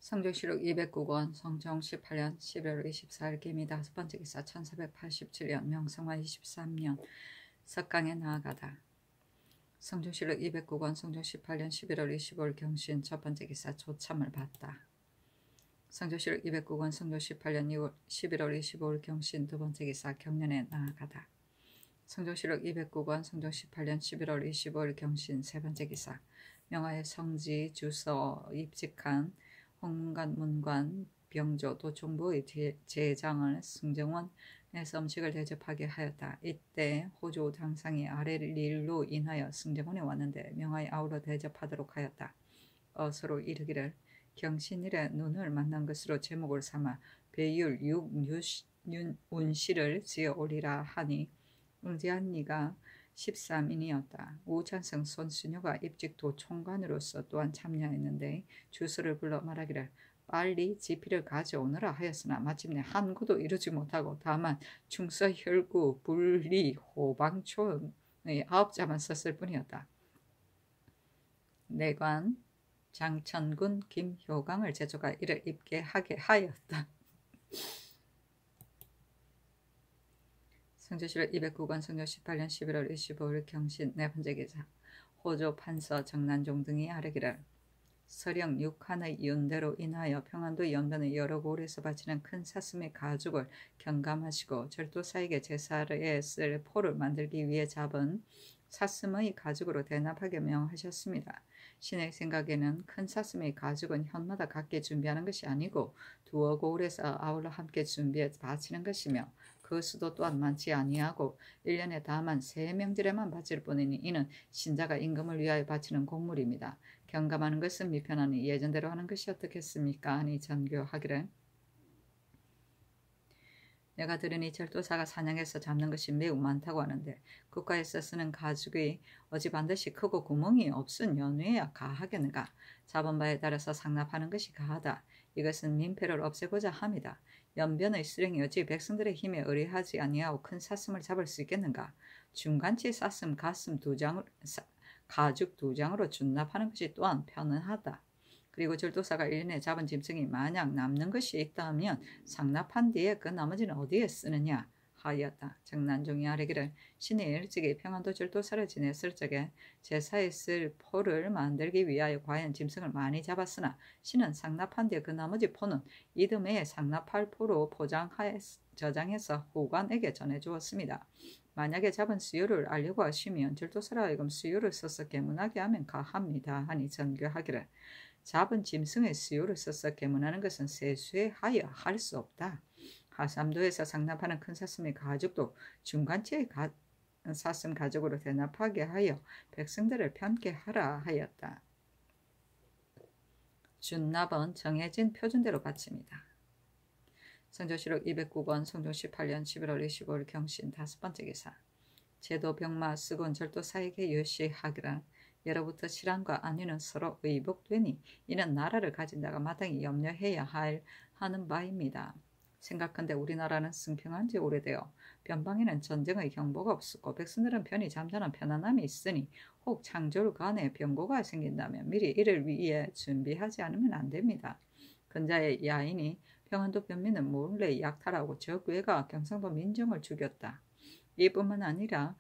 성조실록 209권 성종 18년 11월 24일 기미 5번째 기사 1487년 명성화 23년 석강에 나아가다. 성조실록 209권 성종 18년 11월 25일 경신 첫번째 기사 조참을 받다. 성조실록 209권 성종 18년 11월 25일 경신 두번째 기사 경련에 나아가다. 성조실록 209권 성종 18년 11월 25일 경신 세번째 기사 명화의 성지 주서 입직한 홍문관 문관 병조 도총부의 제장을 승정원에서 음식을 대접하게 하였다. 이때 호조 장상이 아랫일로 인하여 승정원에 왔는데 명하에 아울러 대접하도록 하였다. 서로 이르기를 경신일에 눈을 만난 것으로 제목을 삼아 배율 6운시를 지어 올리라 하니 응지한 이가 13인이었다. 우찬성 손수녀가 입직도 총관으로서 또한 참여했는데 주서를 불러 말하기를 빨리 지피를 가져오너라 하였으나 마침내 한 구도 이루지 못하고 다만 충서, 혈구, 불리, 호방초의 9자만 썼을 뿐이었다. 내관 장천군 김효강을 제조가 이를 입게 하게 하였다. 성조실록 209권 성종 18년 11월 25일 경신 네번째 기사 호조 판서 정난종 등이 아뢰기를 서령 6한의 윤대로 인하여 평안도 연변의 여러 고을에서 바치는 큰 사슴의 가죽을 경감하시고 절도사에게 제사에 쓸 포를 만들기 위해 잡은 사슴의 가죽으로 대납하게 명하셨습니다. 신의 생각에는 큰 사슴의 가죽은 현마다 각기 준비하는 것이 아니고 두어 고을에서 아울러 함께 준비해 바치는 것이며 그 수도 또한 많지 아니하고 1년에 다만 3명들에만 바칠 뿐이니 이는 신자가 임금을 위하여 바치는 곡물입니다. 경감하는 것은 미편하니 예전대로 하는 것이 어떻겠습니까? 하니 전교하기를 내가 들으니 절도사가 사냥해서 잡는 것이 매우 많다고 하는데 국가에서 쓰는 가죽이 어찌 반드시 크고 구멍이 없은 연회야 가하겠는가? 잡은 바에 따라서 상납하는 것이 가하다. 이것은 민폐를 없애고자 합니다. 연변의 수령이 어찌 백성들의 힘에 의뢰하지 아니하고 큰 사슴을 잡을 수 있겠는가? 중간치 사슴 가슴 가죽 2장으로 준납하는 것이 또한 편하다. 그리고 절도사가 1년에 잡은 짐승이 만약 남는 것이 있다면 상납한 뒤에 그 나머지는 어디에 쓰느냐 하였다. 정난종이 아뢰기를 신이 일찍이 평안도 절도사를 지냈을 적에 제사에 쓸 포를 만들기 위하여 과연 짐승을 많이 잡았으나 신은 상납한 뒤에 그 나머지 포는 이듬해에 상납할 포로 저장해서 후관에게 전해주었습니다. 만약에 잡은 수요를 알려고 하시면 절도사로 하여금 수요를 써서 계문하게 하면 가합니다. 하니 전교하기를 잡은 짐승의 수요를 써서 계문하는 것은 세수에 하여 할 수 없다. 하삼도에서 상납하는 큰 사슴의 가죽도 중간치의 사슴 가죽으로 대납하게 하여 백성들을 편케 하라 하였다. 준납은 정해진 표준대로 바칩니다. 성조실록 209권 성종 18년 11월 25일 경신 5번째 기사 제도 병마 쓰곤 절도사에게 요시하기라 예로부터 실한과 안위는 서로 의복되니 이는 나라를 가진 자가 마땅히 염려해야 하는 바입니다. 생각한데 우리나라는 승평한 지 오래되어 변방에는 전쟁의 경보가 없었고 백성들은 편히 잠자는 편안함이 있으니 혹 창졸 간에 병고가 생긴다면 미리 이를 위해 준비하지 않으면 안 됩니다. 근자의 야인이 평안도 변민은 몰래 약탈하고 적외가 경상도 민정을 죽였다. 이뿐만 아니라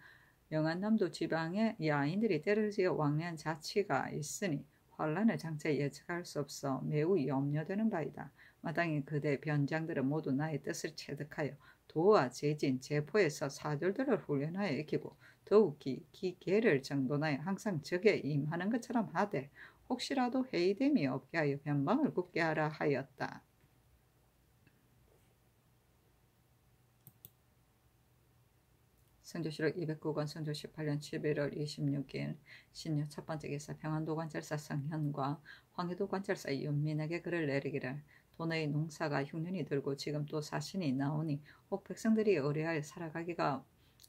영안남도 지방에 야인들이 때를 지어 왕래한 자치가 있으니 환란을 장차 예측할 수 없어 매우 염려되는 바이다. 마땅히 그대 변장들은 모두 나의 뜻을 체득하여 도와 제진, 제포에서 사절들을 훈련하여 익히고 더욱 기계를 정돈하여 항상 적에 임하는 것처럼 하되 혹시라도 회의됨이 없게 하여 변방을 굽게 하라 하였다. 성조실록 209권 성종 18년 11월 26일 신유 첫번째 기사 평안도 관찰사 성현과 황해도 관찰사 윤민에게 글을 내리기를 도내의 농사가 흉년이 들고 지금 또 사신이 나오니 혹 백성들이 의뢰하여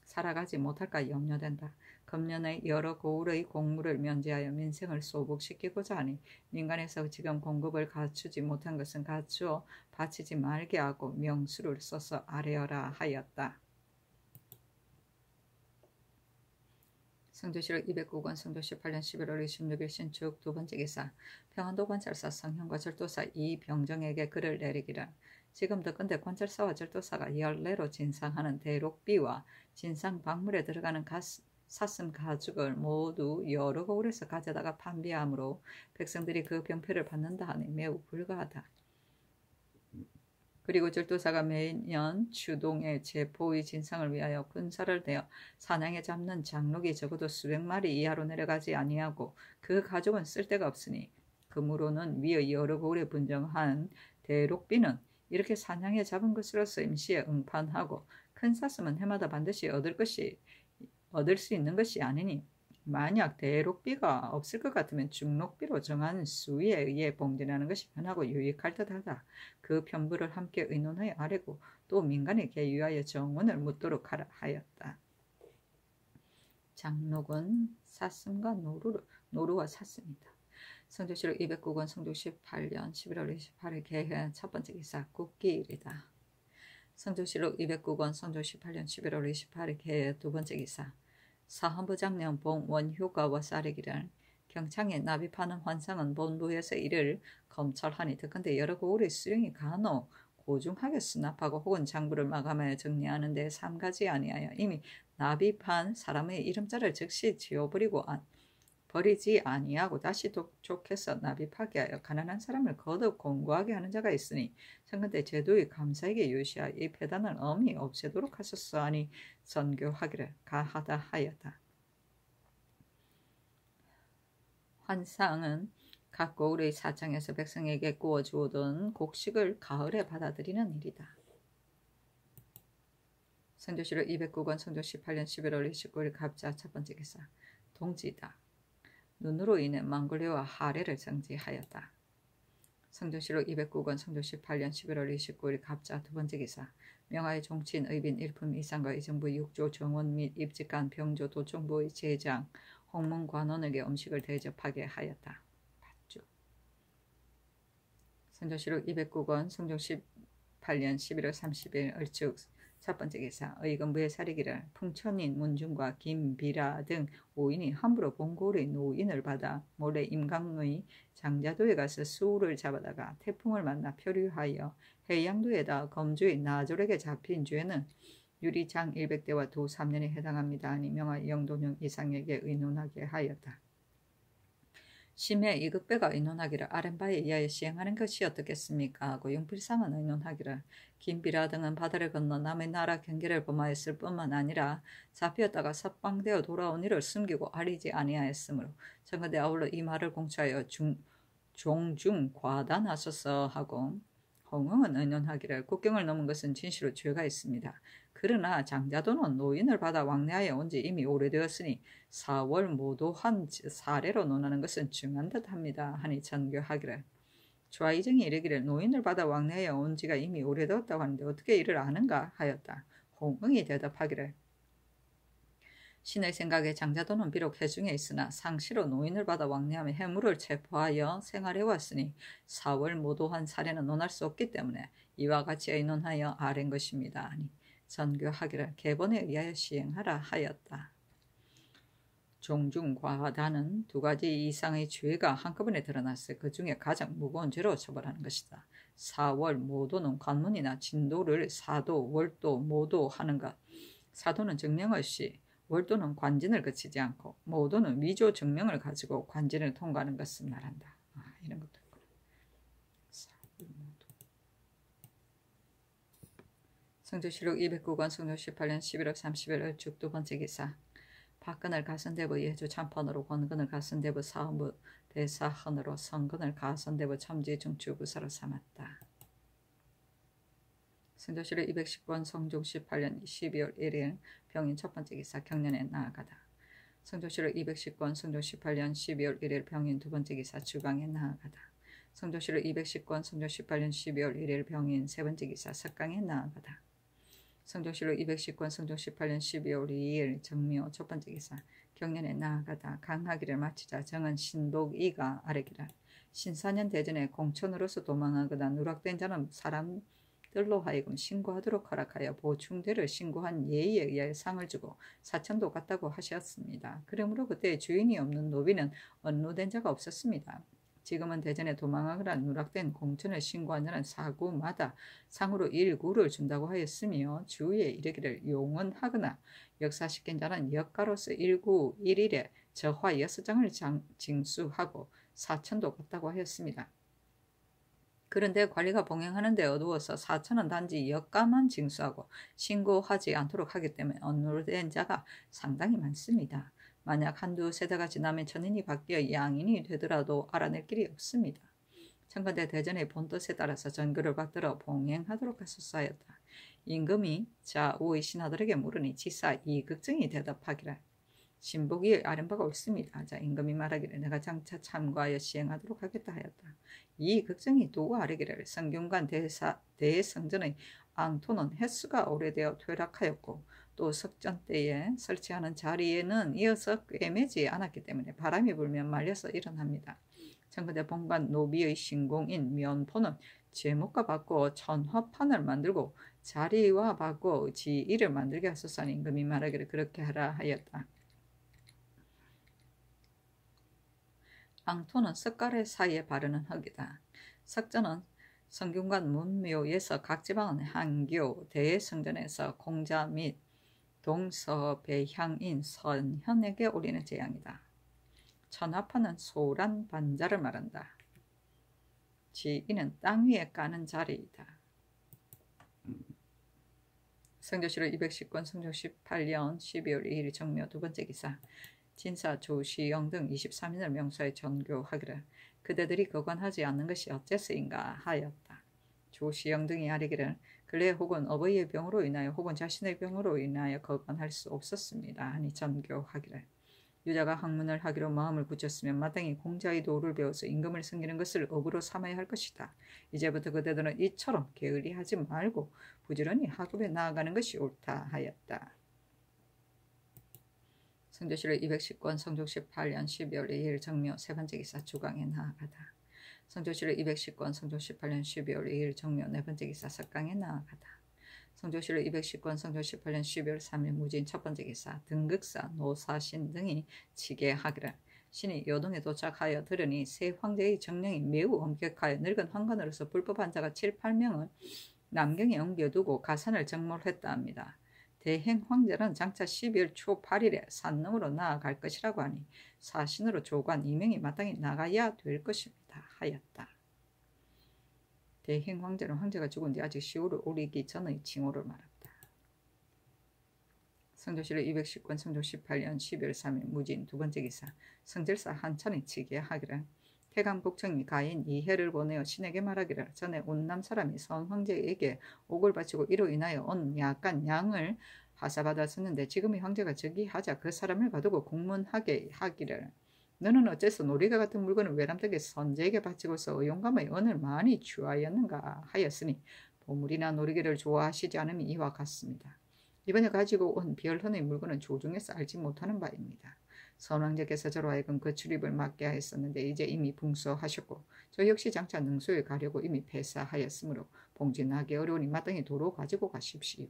살아가지 못할까 염려된다. 금년에 여러 고을의 공물을 면제하여 민생을 소복시키고자 하니 민간에서 지금 공급을 갖추지 못한 것은 갖추어 바치지 말게 하고 명수를 써서 아뢰어라 하였다. 성조실록 209권 성조 18년 11월 26일 신축 두 번째 기사 평안도 관찰사 성현과 절도사 이병정에게 글을 내리기를 지금도 근데 관찰사와 절도사가 연례로 진상하는 대록비와 진상 박물에 들어가는 샀음 가죽을 모두 여러 고을에서 가져다가 판비하므로 백성들이 그 병폐를 받는다 하니 매우 불가하다. 그리고 절도사가 매년 추동의 제포의 진상을 위하여 군사를 내어 사냥에 잡는 장록이 적어도 수백 마리 이하로 내려가지 아니하고 그 가죽은 쓸데가 없으니 그무로는 위의 여러 고을에 분정한 대록비는 이렇게 사냥에 잡은 것으로서 임시에 응판하고 큰 샀음은 해마다 반드시 얻을 수 있는 것이 아니니 만약 대록비가 없을 것 같으면 중록비로 정한 수위에 의해 봉전하는 것이 편하고 유익할 듯하다. 그 편부를 함께 의논하여 아래고 또 민간에 개유하여 정원을 묻도록 하라 하였다. 장록은 샀음과 노루와 샀습니다. 성조실록 209권 성조 18년 11월 28일 개회 첫 번째 기사 국기일이다. 성조실록 209권 성조 18년 11월 28일 개회 두 번째 기사 사헌부 장령 봉원효가 와사르기를 경창에 납입하는 환상은 본부에서 이를 검찰하니 특근데 여러 고을의 수령이 간혹 고중하게 수납하고 혹은 장부를 마감하여 정리하는 데 삼가지 아니하여 이미 납입한 사람의 이름자를 즉시 버리지 아니하고 다시 독촉해서 납입하게 하여 가난한 사람을 거듭 공고하게 하는 자가 있으니 청근대 제도의 감사에게 요시하 이 폐단을 엄히 없애도록 하소서 하니 선교하기를 가하다 하였다. 환상은 각 고을의 사창에서 백성에게 구워주오던 곡식을 가을에 받아들이는 일이다. 성조실록 209권 성조 18년 11월 29일 갑자 첫 번째 기사 동지다. 눈으로 인해 망굴레와 하례를 정지하였다. 성조실록 209권 성조 18년 11월 29일 갑자 두 번째 기사 명하의 종친 의빈 일품 이상과 의정부 6조 정원 및 입직한 병조 도청부의 제장 홍문관원에게 음식을 대접하게 하였다. 밧주. 성조실록 209권 성조 18년 11월 30일 을축 첫 번째 기사 의금부에 사리기를 풍천인 문중과 김비라 등 5인이 함부로 본고을의 노인을 받아 몰래 임강의 장자도에 가서 수우를 잡아다가 태풍을 만나 표류하여 해양도에다 검주의 나졸에게 잡힌 죄는 유리장 100대와 도 3년에 해당합니다 하니 명하 영도령 이상에게 의논하게 하였다. 심해 이극배가 의논하기를 아랫바에 의하여 시행하는 것이 어떻겠습니까 하고 용필상은 의논하기를 김비라 등은 바다를 건너 남의 나라 경계를 범하였을 뿐만 아니라 잡혔다가 석방되어 돌아온 이를 숨기고 아리지 아니하였으므로 청근대 아울러 이 말을 공초하여 종중 과단하소서 하고 홍응은 의논하기를 국경을 넘은 것은 진시로 죄가 있습니다. 그러나 장자도는 노인을 받아 왕래하여 온 지 이미 오래되었으니 4월 모도한 사례로 논하는 것은 중한 듯합니다 하니 전교하기를 좌이정이 이르기를 노인을 받아 왕래하여 온 지가 이미 오래되었다고 하는데 어떻게 이를 아는가 하였다. 홍응이 대답하기를 신의 생각에 장자도는 비록 해중에 있으나 상시로 노인을 받아 왕래하며 해물을 체포하여 생활해왔으니 4월 모도한 사례는 논할 수 없기 때문에 이와 같이 의논하여 아랜 것입니다 하니 전교하기를 계본에 의하여 시행하라 하였다. 종중과다는 두 가지 이상의 죄가 한꺼번에 드러났을 그 중에 가장 무거운 죄로 처벌하는 것이다. 4월 모도는 관문이나 진도를 사도, 월도, 모도 하는 것. 사도는 증명할 시, 월도는 관진을 거치지 않고, 모도는 위조 증명을 가지고 관진을 통과하는 것을 말한다. 이런 것도 있구나. 성조실록 209권 성조 18년 11월 30일 을축 두 번째 기사 박근을 가선대부 예주 참판으로 권근을 가선대부 사헌부 대사헌으로 성근을 가선대부 첨지 중추부사로 삼았다. 성조실록 210권 성종 18년 12월 1일 병인 첫 번째 기사 경련에 나아가다. 성조실록 210권 성종 18년 12월 1일 병인 두 번째 기사 주강에 나아가다. 성조실록 210권 성종 18년 12월 1일 병인 세 번째 기사 석강에 나아가다. 성조실록 210권 성종 18년 12월 2일 정묘 첫 번째 기사 경련에 나아가다. 강하기를 마치자 정은 신복이가 아래기를 신사년 대전에 공천으로서 도망하거나 누락된 자는 사람들 딸들로 하여금 신고하도록 허락하여 보충대를 신고한 예의에 의하여 상을 주고 사천도 갔다고 하셨습니다. 그러므로 그때 주인이 없는 노비는 언로된 자가 없었습니다. 지금은 대전에 도망하거나 누락된 공천을 신고하느라 사구마다 상으로 일구를 준다고 하였으며 주위에 이르기를 용언하거나 역사시킨 자는 역가로서 일구 1일에 저화 6장을 징수하고 사천도 갔다고 하였습니다. 그런데 관리가 봉행하는 데 어두워서 사천은 단지 역가만 징수하고 신고하지 않도록 하기 때문에 언로된 자가 상당히 많습니다. 만약 한두 세대가 지나면 천인이 바뀌어 양인이 되더라도 알아낼 길이 없습니다. 청건대 대전의 본뜻에 따라서 전교를 받들어 봉행하도록 하소서하였다. 임금이 좌우의 신하들에게 물으니 지사 이극증이 대답하기를 신복이 아는 바가 옳습니다. 자, 임금이 말하기를 내가 장차 참고하여 시행하도록 하겠다 하였다. 이 극정이 누구 아뢰기를 성균관 대성전의 앙토는 횟수가 오래되어 퇴락하였고 또 석전 때에 설치하는 자리에는 이어서 꿰매지 않았기 때문에 바람이 불면 말려서 일어납니다. 청근대 본관 노비의 신공인 면포는 제목과 바꿔 천화판을 만들고 자리와 바꿔 지위를 만들게 하소서 하니 임금이 말하기를 그렇게 하라 하였다. 앙토는 석가래 사이에 바르는 흙이다. 석전은 성균관 문묘에서 각 지방은 한교 대성전에서 공자 및 동서배향인 선현에게 올리는 제양이다. 천화판은 소란 반자를 말한다. 지위는 땅 위에 까는 자리이다. 성조실록 210권 성조 18년 12월 2일 정묘 두 번째 기사 진사 조시영 등 23인을 명수하여 전교하기를 그대들이 거관하지 않는 것이 어째서인가 하였다. 조시영 등이 아뢰기를 근래 혹은 어버이의 병으로 인하여 혹은 자신의 병으로 인하여 거관할 수 없었습니다. 하니 전교하기를 유자가 학문을 하기로 마음을 굳혔으면 마땅히 공자의 도를 배워서 임금을 섬기는 것을 업으로 삼아야 할 것이다. 이제부터 그대들은 이처럼 게을리하지 말고 부지런히 학업에 나아가는 것이 옳다 하였다. 성조실록 210권 성조 18년 12월 2일 정묘 세 번째 기사 주강에 나아가다. 성조실록 210권 성조 18년 12월 2일 정묘 네 번째 기사 석강에 나아가다. 성조실록 210권 성조 18년 12월 3일 무진 첫 번째 기사 등극사 노사신 등이 치게하기를 신이 요동에 도착하여 들으니 세 황제의 정령이 매우 엄격하여 늙은 황관으로서 불법한 자가 7, 8명을 남경에 옮겨두고 가산을 정몰했다 합니다. 대행 황제는 장차 12월 초 8일에 산릉으로 나아갈 것이라고 하니 사신으로 조관 2명이 마땅히 나가야 될 것입니다 하였다. 대행 황제는 황제가 죽은 뒤 아직 시호를 오리기 전의 징후를 말한다. 성조실록 210권 성조 18년 12월 3일 무진 두 번째 기사 성질사 한찬이 치게 하기를 태강국청이 가인 이해를 보내어 신에게 말하기를 전에 온남 사람이 선황제에게 옥을 바치고 이로 인하여 온 약간 양을 하사받았었는데 지금의 황제가 즉위하자 그 사람을 가두고 공문하게 하기를 너는 어째서 노리가 같은 물건을 외람되게 선제에게 바치고서 의용감의 언을 많이 취하였는가 하였으니 보물이나 노리개를 좋아하시지 않음이 이와 같습니다. 이번에 가지고 온 별헌의 물건은 조중에서 알지 못하는 바입니다. 선왕제께서 저로 하여금 그 출입을 막게 하였었는데 이제 이미 붕소하셨고 저 역시 장차 능소에 가려고 이미 폐사하였으므로 봉진하기 어려우니 마땅히 도로 가지고 가십시오.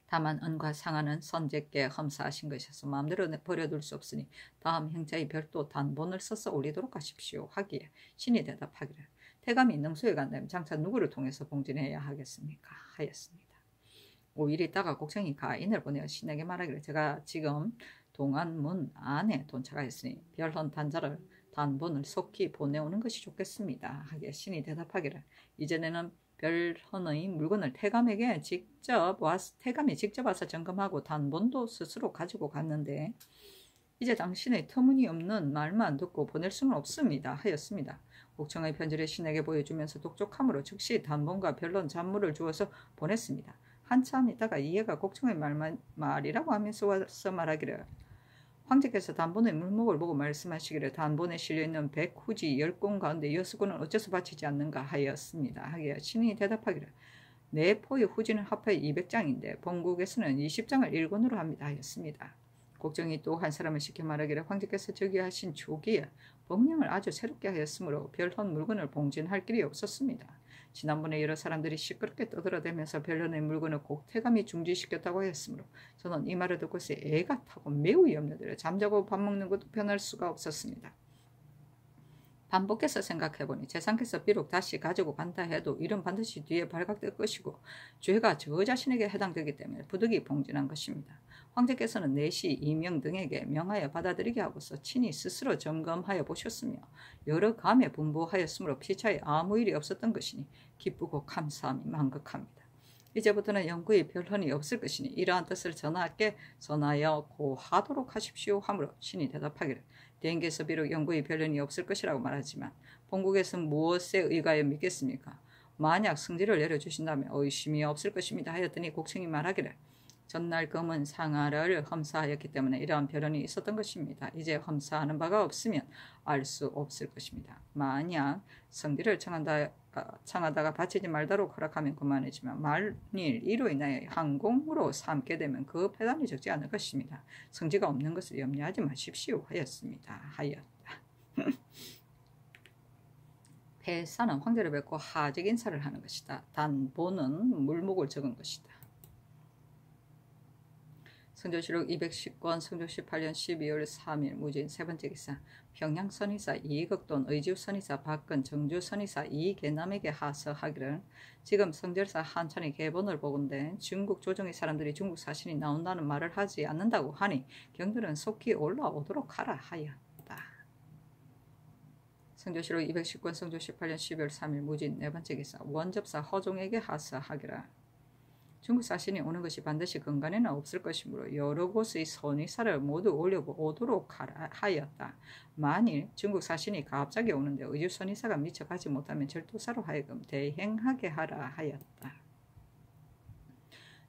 다만 은과 상하는 선제께 험사하신 것이어서 마음대로 버려둘 수 없으니 다음 행차에 별도 단본을 써서 올리도록 하십시오 하기에 신이 대답하기를 태감이 능소에 간다면 장차 누구를 통해서 봉진해야 하겠습니까 하였습니다. 5일 있다가 곡청이 가인을 보내어 신에게 말하기를 제가 지금 동안문 안에 돈차가있으니 별헌 단자를 단본을 속히 보내오는 것이 좋겠습니다 하기에 신이 대답하기를 이전에는 별헌의 물건을 태감이 직접 와서 점검하고 단본도 스스로 가지고 갔는데 이제 당신의 터무니없는 말만 듣고 보낼 수는 없습니다 하였습니다. 곡청의 편지를 신에게 보여주면서 독촉함으로 즉시 단본과 별헌 잔물을 주어서 보냈습니다. 한참 있다가 이해가 곡청의 말이라고 하면서 와서 말하기를 황제께서 단본의 물목을 보고 말씀하시기를 단본에 실려있는 100후지 10권 가운데 6권은 어째서 바치지 않는가 하였습니다. 하기에 신이 대답하기를 내 포의 후지는 합하여 200장인데 본국에서는 20장을 1권으로 합니다 하였습니다. 곡정이 또 한 사람을 시켜 말하기를 황제께서 즉위하신 초기에 법령을 아주 새롭게 하였으므로 별헌 물건을 봉진할 길이 없었습니다. 지난번에 여러 사람들이 시끄럽게 떠들어대면서 변론의 물건을 곡태감이 중지시켰다고 하였으므로 저는 이 말을 듣고서 애가 타고 매우 염려되어 잠자고 밥 먹는 것도 변할 수가 없었습니다. 반복해서 생각해보니 재상께서 비록 다시 가지고 간다 해도 일은 반드시 뒤에 발각될 것이고 죄가 저 자신에게 해당되기 때문에 부득이 봉진한 것입니다. 황제께서는 내시, 이명 등에게 명하여 받아들이게 하고서 친히 스스로 점검하여 보셨으며 여러 감에 분부하였으므로 피차에 아무 일이 없었던 것이니 기쁘고 감사함이 만극합니다. 이제부터는 영구히 변론이 없을 것이니 이러한 뜻을 전하여 고하도록 하십시오 하므로 친히 대답하기를 대인께서 비록 영구히 변론이 없을 것이라고 말하지만 본국에서는 무엇에 의가여 믿겠습니까? 만약 승지를 내려주신다면 의심이 없을 것입니다 하였더니 곡청이 말하기를 전날 검은 상아를 험사하였기 때문에 이러한 변론이 있었던 것입니다. 이제 험사하는 바가 없으면 알 수 없을 것입니다. 만약 성지를 청하다가 바치지 말도록 허락하면 그만이지만 만일 이로 인하여 항공으로 삼게 되면 그 폐단이 적지 않을 것입니다. 성지가 없는 것을 염려하지 마십시오 하였습니다. 폐사는 황제를 뵙고 하직 인사를 하는 것이다. 단 보는 물목을 적은 것이다. 성조실록 210권 성조 18년 12월 3일 무진 세번째 기사 평양 선의사 이극돈 의주 선의사 박근 정주 선의사 이계남에게 하서하기를 지금 성절사 한찬이 계본을 보건대 중국 조정의 사람들이 중국 사신이 나온다는 말을 하지 않는다고 하니 경들은 속히 올라오도록 하라 하였다. 성조실록 210권 성조 18년 12월 3일 무진 네번째 기사 원접사 허종에게 하서하기를 중국 사신이 오는 것이 반드시 근간에는 없을 것이므로 여러 곳의 선의사를 모두 올려오도록 하였다. 만일 중국 사신이 갑자기 오는데 의주 선의사가 미처 가지 못하면 절도사로 하여금 대행하게 하라 하였다.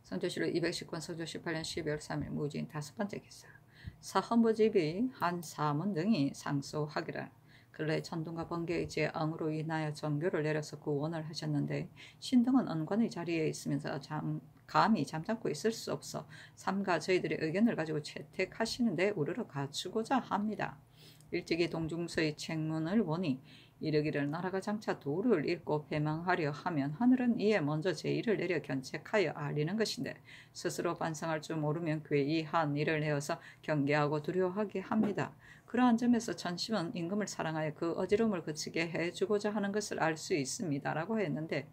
성조실록 210권 성조 18년 12월 3일 무진 다섯번째 기사 사헌부집이 한 사문 등이 상소하기를 근래 천둥과 번개의 재앙으로 인하여 전교를 내려서 구원을 하셨는데 신등은 언관의 자리에 있으면서 감히 잠잠고 있을 수 없어 삼가 저희들의 의견을 가지고 채택하시는데 우르르 갖추고자 합니다. 일찍이 동중서의 책문을 보니 이르기를 나라가 장차 도를 잃고 패망하려 하면 하늘은 이에 먼저 제의를 내려 견책하여 알리는 것인데 스스로 반성할 줄 모르면 괴이한 일을 내어서 경계하고 두려워하게 합니다. 그러한 점에서 천심은 임금을 사랑하여 그 어지러움을 그치게 해주고자 하는 것을 알 수 있습니다. 라고 했는데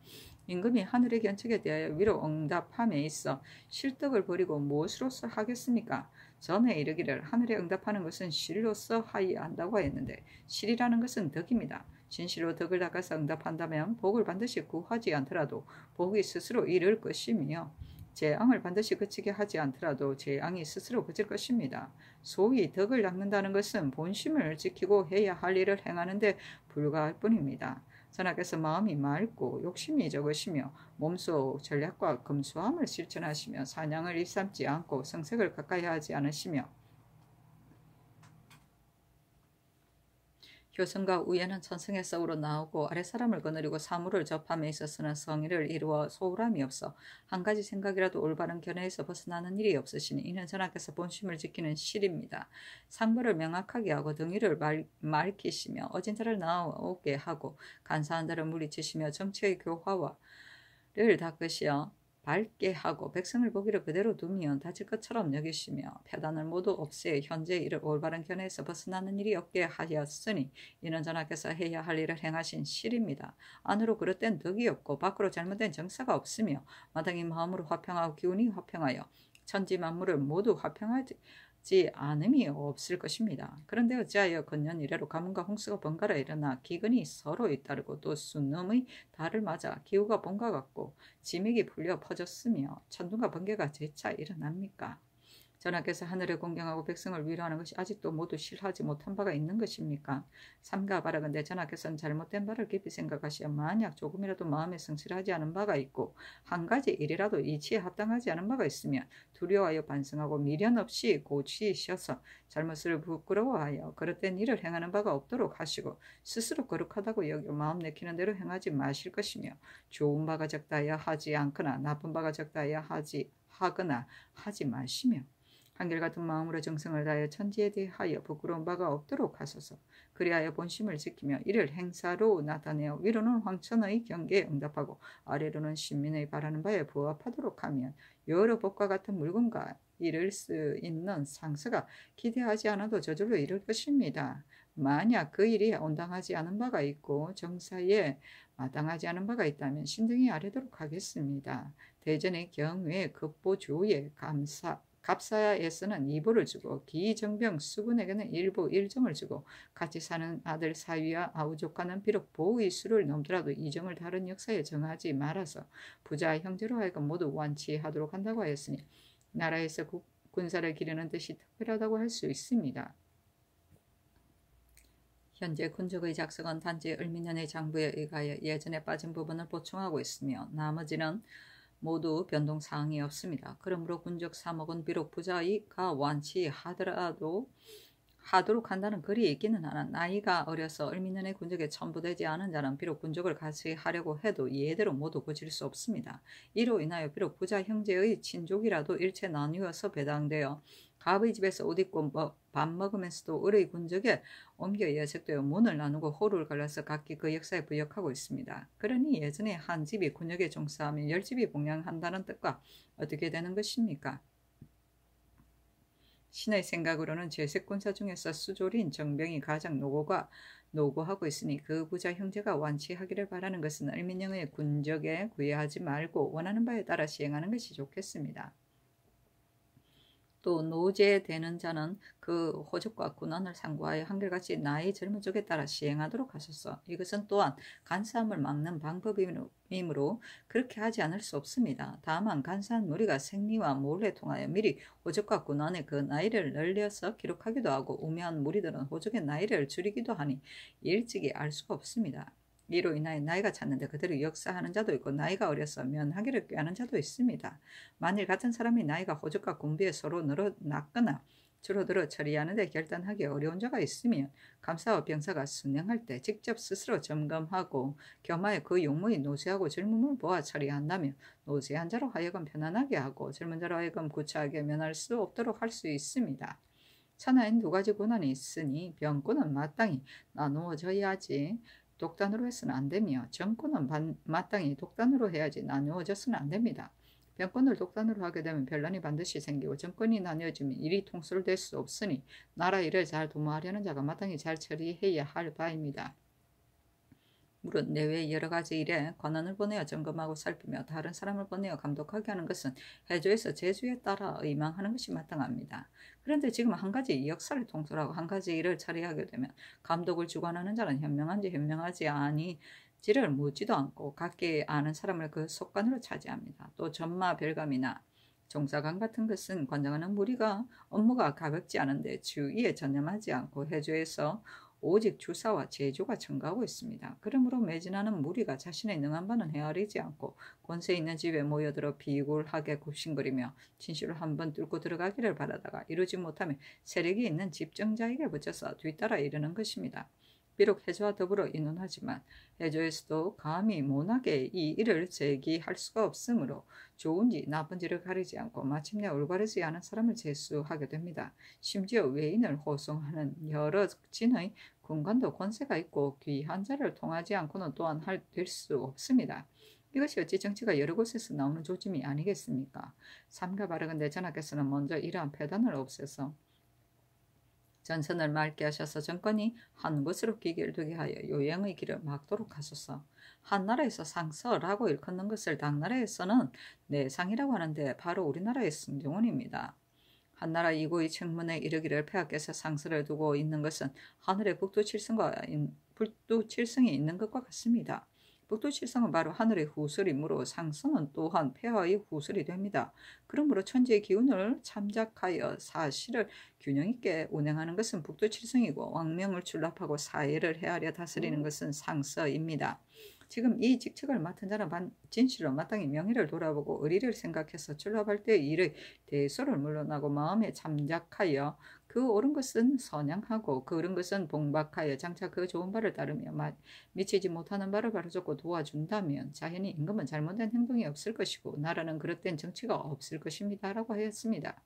임금이 하늘의 견책에 대하여 위로 응답함에 있어 실덕을 버리고 무엇으로서 하겠습니까? 전에 이르기를 하늘에 응답하는 것은 실로서 하여야 한다고 했는데 실이라는 것은 덕입니다. 진실로 덕을 닦아서 응답한다면 복을 반드시 구하지 않더라도 복이 스스로 이를 것이며 재앙을 반드시 그치게 하지 않더라도 재앙이 스스로 그칠 것입니다. 소위 덕을 닦는다는 것은 본심을 지키고 해야 할 일을 행하는데 불과할 뿐입니다. 전하께서 마음이 맑고 욕심이 적으시며 몸소 전략과 검소함을 실천하시며 사냥을 일삼지 않고 성색을 가까이 하지 않으시며 효성과 우애는 천성의 썩으로 나오고 아랫사람을 거느리고 사물을 접함에 있어서는 성의를 이루어 소홀함이 없어 한 가지 생각이라도 올바른 견해에서 벗어나는 일이 없으시니 이는 전하께서 본심을 지키는 실입니다. 상벌을 명확하게 하고 등위를 맑히시며 어진 자를 나오게 하고 간사한 자를 물리치시며 정치의 교화를 닦으시어 밝게 하고 백성을 보기를 그대로 두며 다칠 것처럼 여기시며 폐단을 모두 없애 현재 이를 올바른 견해에서 벗어나는 일이 없게 하였으니 이는 전하께서 해야 할 일을 행하신 실입니다. 안으로 그릇된 덕이 없고 밖으로 잘못된 정사가 없으며 마땅히 마음으로 화평하고 기운이 화평하여 천지 만물을 모두 화평하지 않음이 없을 것입니다. 그런데 어찌하여 근년 이래로 가뭄과 홍수가 번갈아 일어나 기근이 서로 잇따르고 또 순놈의 달을 맞아 기후가 봄과 같고 지맥이 풀려 퍼졌으며 천둥과 번개가 재차 일어납니까? 전하께서 하늘을 공경하고 백성을 위로하는 것이 아직도 모두 실하지 못한 바가 있는 것입니까? 삼가 바라건대 전하께서는 잘못된 바를 깊이 생각하시어 만약 조금이라도 마음에 성실하지 않은 바가 있고 한 가지 일이라도 이치에 합당하지 않은 바가 있으면 두려워하여 반성하고 미련 없이 고치셔서 잘못을 부끄러워하여 그릇된 일을 행하는 바가 없도록 하시고 스스로 거룩하다고 여겨 마음 내키는 대로 행하지 마실 것이며 좋은 바가 적다하여 하지 않거나 나쁜 바가 적다하여 하거나 하지 마시며 한결같은 마음으로 정성을 다하여 천지에 대하여 부끄러운 바가 없도록 하소서. 그리하여 본심을 지키며 이를 행사로 나타내어 위로는 황천의 경계에 응답하고 아래로는 신민의 바라는 바에 부합하도록 하면 여러 법과 같은 물건과 이룰 수 있는 상처가 기대하지 않아도 저절로 이룰 것입니다. 만약 그 일이 온당하지 않은 바가 있고 정사에 마땅하지 않은 바가 있다면 신등이 아뢰도록 하겠습니다. 대전의 경우에 급보주의 갑사야에서는 이보를 주고 기정병 수군에게는 일부 일정을 주고 같이 사는 아들 사위와 아우족과는 비록 보의 수를 넘더라도 이정을 다른 역사에 정하지 말아서 부자 형제로 하여금 모두 완치하도록 한다고 하였으니 나라에서 군사를 기르는 뜻이 특별하다고 할 수 있습니다. 현재 군적의 작성은 단지 을미년의 장부에 의하여 예전에 빠진 부분을 보충하고 있으며 나머지는 모두 변동사항이 없습니다. 그러므로 군적 사목은 비록 부자가 완치하더라도 하도록 한다는 글이 있기는 하나 나이가 어려서 을미년의 군적에 첨부되지 않은 자는 비록 군적을 같이 하려고 해도 예대로 모두 고칠 수 없습니다. 이로 인하여 비록 부자 형제의 친족이라도 일체 나뉘어서 배당되어 갑의 집에서 옷 입고 밥 먹으면서도 을의 군적에 옮겨 예색되어 문을 나누고 호를 갈라서 각기 그 역사에 부역하고 있습니다. 그러니 예전에 한 집이 군역에 종사하면 10집이 복량한다는 뜻과 어떻게 되는 것입니까? 신의 생각으로는 제색군사 중에서 수졸인 정병이 가장 노고하고 있으니 그 부자 형제가 완치하기를 바라는 것은 을민영의 군적에 구애하지 말고 원하는 바에 따라 시행하는 것이 좋겠습니다. 또 노제되는 자는 그 호적과 군원을 상고하여 한결같이 나이 젊은 쪽에 따라 시행하도록 하소서. 이것은 또한 간사함을 막는 방법이므로 그렇게 하지 않을 수 없습니다. 다만 간사한 무리가 생리와 몰래 통하여 미리 호적과 군원의 그 나이를 늘려서 기록하기도 하고 우매한 무리들은 호적의 나이를 줄이기도 하니 일찍이 알 수가 없습니다. 이로 인하여 나이가 찼는데 그대로 역사하는 자도 있고 나이가 어려서 면하기를 꾀하는 자도 있습니다. 만일 같은 사람이 나이가 호적과 군비에 서로 늘어났거나 줄어들어 처리하는 데 결단하기 어려운 자가 있으면 감사와 병사가 순행할 때 직접 스스로 점검하고 겸하여 그 용무의 노쇠하고 젊음을 보아 처리한다면 노쇠한 자로 하여금 편안하게 하고 젊은 자로 하여금 구차하게 면할 수 없도록 할 수 있습니다. 천하엔 두 가지 군원이 있으니 병군은 마땅히 나누어져야지 독단으로 해서는 안 되며 정권은 마땅히 독단으로 해야지 나누어져서는 안 됩니다. 병권을 독단으로 하게 되면 변란이 반드시 생기고 정권이 나뉘어지면 일이 통솔될 수 없으니 나라 일을 잘 도모하려는 자가 마땅히 잘 처리해야 할 바입니다. 물론 내외 여러 가지 일에 관원을 보내어 점검하고 살피며 다른 사람을 보내어 감독하게 하는 것은 해조에서 제주에 따라 의망하는 것이 마땅합니다. 그런데 지금 한 가지 역사를 통솔하고 한 가지 일을 처리하게 되면 감독을 주관하는 자는 현명한지 현명하지 아니지를 묻지도 않고 각기 아는 사람을 그 속관으로 차지합니다. 또 전마 별감이나 종사관 같은 것은 관장하는 무리가 업무가 가볍지 않은데 주위에 전념하지 않고 해조에서 오직 주사와 제조가 첨가하고 있습니다. 그러므로 매진하는 무리가 자신의 능한 바는 헤아리지 않고 권세 있는 집에 모여들어 비굴하게 굽신거리며 진실을 한번 뚫고 들어가기를 바라다가 이루지 못하면 세력이 있는 집정자에게 붙여서 뒤따라 이르는 것입니다. 비록 해조와 더불어 인원하지만 해조에서도 감히 모나게 이 일을 제기할 수가 없으므로 좋은지 나쁜지를 가리지 않고 마침내 올바르지 않은 사람을 제수하게 됩니다. 심지어 외인을 호송하는 여러 진의 군관도 권세가 있고 귀한 자를 통하지 않고는 또한 될 수 없습니다. 이것이 어찌 정치가 여러 곳에서 나오는 조짐이 아니겠습니까? 삼가 바르건대 전하께서는 먼저 이러한 폐단을 없애서 전선을 맑게 하셔서 정권이 한 곳으로 기기를 두게 하여 요양의 길을 막도록 하소서. 한 나라에서 상서라고 일컫는 것을 당나라에서는 내상이라고 하는데 바로 우리나라의 승정원입니다. 한 나라 이고의 청문에 이르기를 폐하께서 상서를 두고 있는 것은 하늘의 북두칠성이 있는 것과 같습니다. 북두칠성은 바로 하늘의 후설이므로 상서는 또한 폐하의 후설이 됩니다. 그러므로 천지의 기운을 참작하여 사실을 균형 있게 운행하는 것은 북두칠성이고 왕명을 출납하고 사회를 헤아려 다스리는 것은 상서입니다. 지금 이 직책을 맡은 자는 진실로 마땅히 명예를 돌아보고 의리를 생각해서 출납할 때의 일의 대소를 물러나고 마음에 참작하여 그 옳은 것은 선양하고 그 옳은 것은 봉박하여 장차 그 좋은 바를 따르며 미치지 못하는 바를 바로잡고 도와준다면 자연히 임금은 잘못된 행동이 없을 것이고 나라는 그릇된 정치가 없을 것입니다. 라고 하였습니다.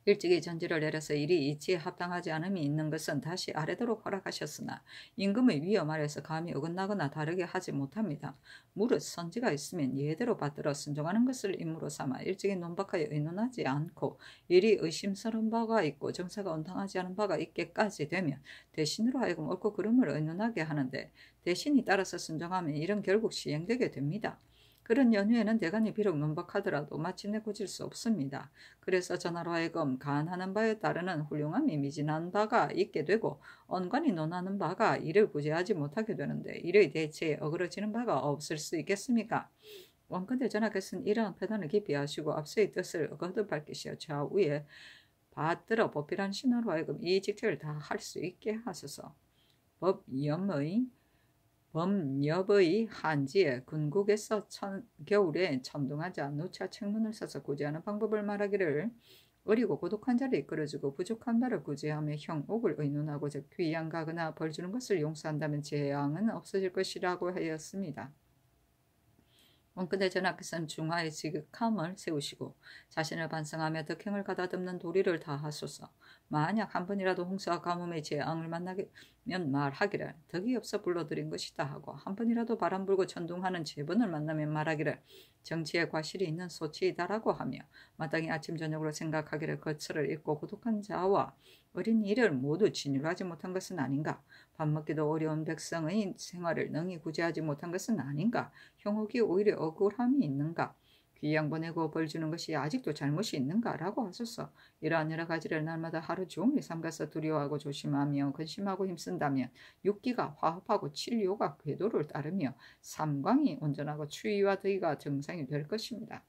일찍이 전지를 내려서 일이 이치에 합당하지 않음이 있는 것은 다시 아래도록 허락하셨으나 임금의 위엄 아래서 감히 어긋나거나 다르게 하지 못합니다. 무릇 선지가 있으면 예대로 받들어 순종하는 것을 임무로 삼아 일찍이 논박하여 의논하지 않고 일이 의심스러운 바가 있고 정사가 온당하지 않은 바가 있게까지 되면 대신으로 하여금 옳고 그름을 의논하게 하는데 대신이 따라서 순종하면 일은 결국 시행되게 됩니다. 그런 연후에는 대간이 비록 논박하더라도 마침내 고칠 수 없습니다. 그래서 전하로 하여금 간하는 바에 따르는 훌륭함이 미진한 바가 있게 되고 언관이 논하는 바가 이를 구제하지 못하게 되는데 이의 대체에 어그러지는 바가 없을 수 있겠습니까? 원컨대 전하께서는 이러한 패단을 깊이 하시고 앞서의 뜻을 거듭 밝히시어 좌우에 받들어 보필한 신하로 하여금 이 직책을 다 할 수 있게 하소서. 범엽의 한지에 군국에서 겨울에 천둥하자 누차 책문을 써서 구제하는 방법을 말하기를 어리고 고독한 자를 이끌어주고 부족한 바를 구제하며 형옥을 의논하고 즉 귀양 가거나 벌 주는 것을 용서한다면 재앙은 없어질 것이라고 하였습니다. 원근대 전하께서는 중화의 지극함을 세우시고 자신을 반성하며 덕행을 가다듬는 도리를 다하소서. 만약 한 번이라도 홍수와 가뭄의 재앙을 만나면 말하기를 덕이 없어 불러들인 것이다 하고 한 번이라도 바람 불고 천둥하는 재번을 만나면 말하기를 정치에 과실이 있는 소치이다라고 하며 마땅히 아침 저녁으로 생각하기를 거처를 잃고 고독한 자와 어린 이를 모두 진율하지 못한 것은 아닌가. 밥 먹기도 어려운 백성의 생활을 능히 구제하지 못한 것은 아닌가. 형옥이 오히려 억울함이 있는가. 귀양 보내고 벌 주는 것이 아직도 잘못이 있는가 라고 하소서. 이러한 여러 가지를 날마다 하루 종일 삼가서 두려워하고 조심하며 근심하고 힘쓴다면 육기가 화합하고 칠료가 궤도를 따르며 삼광이 온전하고 추위와 더위가 정상이 될 것입니다.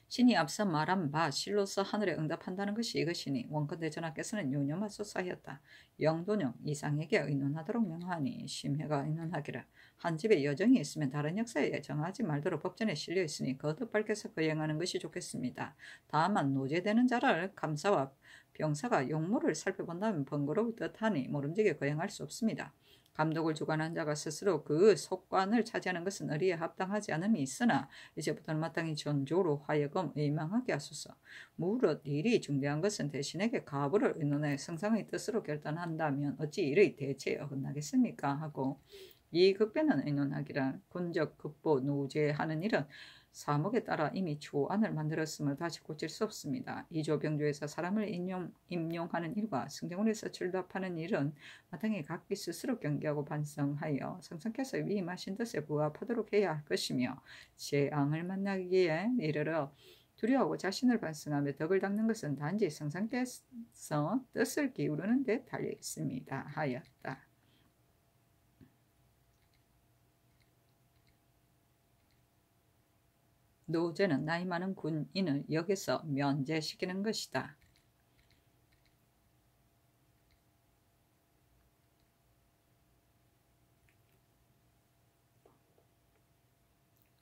신이 앞서 말한 바 실로서 하늘에 응답한다는 것이 이것이니 원컨대 전하께서는 요념하소서 하였다. 영도령 이상에게 의논하도록 명하니 심해가 의논하기를 한 집에 여정이 있으면 다른 역사에 정하지 말도록 법전에 실려 있으니 거듭 밝혀서 거행하는 것이 좋겠습니다. 다만 노제되는 자를 감사와 병사가 용모를 살펴본다면 번거로울 듯하니 모름지게 거행할 수 없습니다. 감독을 주관한 자가 스스로 그 속관을 차지하는 것은 의리에 합당하지 않음이 있으나 이제부터는 마땅히 전조로 하여금 의망하게 하소서. 무릇 일이 중대한 것은 대신에게 가부를 의논해 성상의 뜻으로 결단한다면 어찌 이의 대체에 어긋나겠습니까? 하고 이 급변은 의논하기란 군적 급보 노제하는 일은 사목에 따라 이미 초안을 만들었음을 다시 고칠 수 없습니다. 이조병조에서 사람을 임용하는 일과 승정원에서 출답하는 일은 마땅히 각기 스스로 경계하고 반성하여 성상께서 위임하신 뜻에 부합하도록 해야 할 것이며 재앙을 만나기에 이르러 두려워하고 자신을 반성하며 덕을 닦는 것은 단지 성상께서 뜻을 기울이는 데 달려 있습니다. 하였다. 노제는 나이 많은 군인을 역에서 면제시키는 것이다.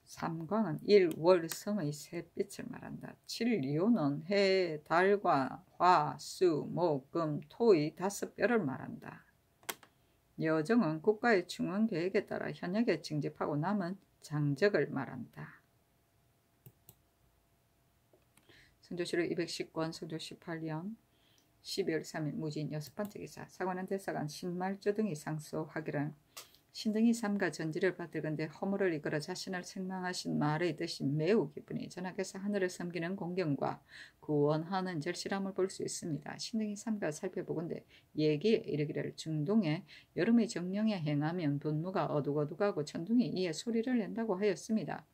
삼광은 일월성의 셋빛을 말한다. 칠리오는 해, 달과 화, 수, 목, 금, 토의 5뼈를 말한다. 여정은 국가의 중원 계획에 따라 현역에 징집하고 남은 장적을 말한다. 성조실록 210권 성조 18년 12월 3일 무진 6번째 기사. 사관한 대사관 신말조 등이 상소하기를 신등이 삼가 전지를 받들건대 허물을 이끌어 자신을 책망하신 말의 뜻이 매우 기쁘니 전하께서 하늘을 섬기는 공경과 구원하는 절실함을 볼 수 있습니다. 신등이 삼가 살펴보건대 얘기에 이르기를 중동에 여름의 정령에 행하면 분무가 어둑어둑하고 천둥이 이에 소리를 낸다고 하였습니다.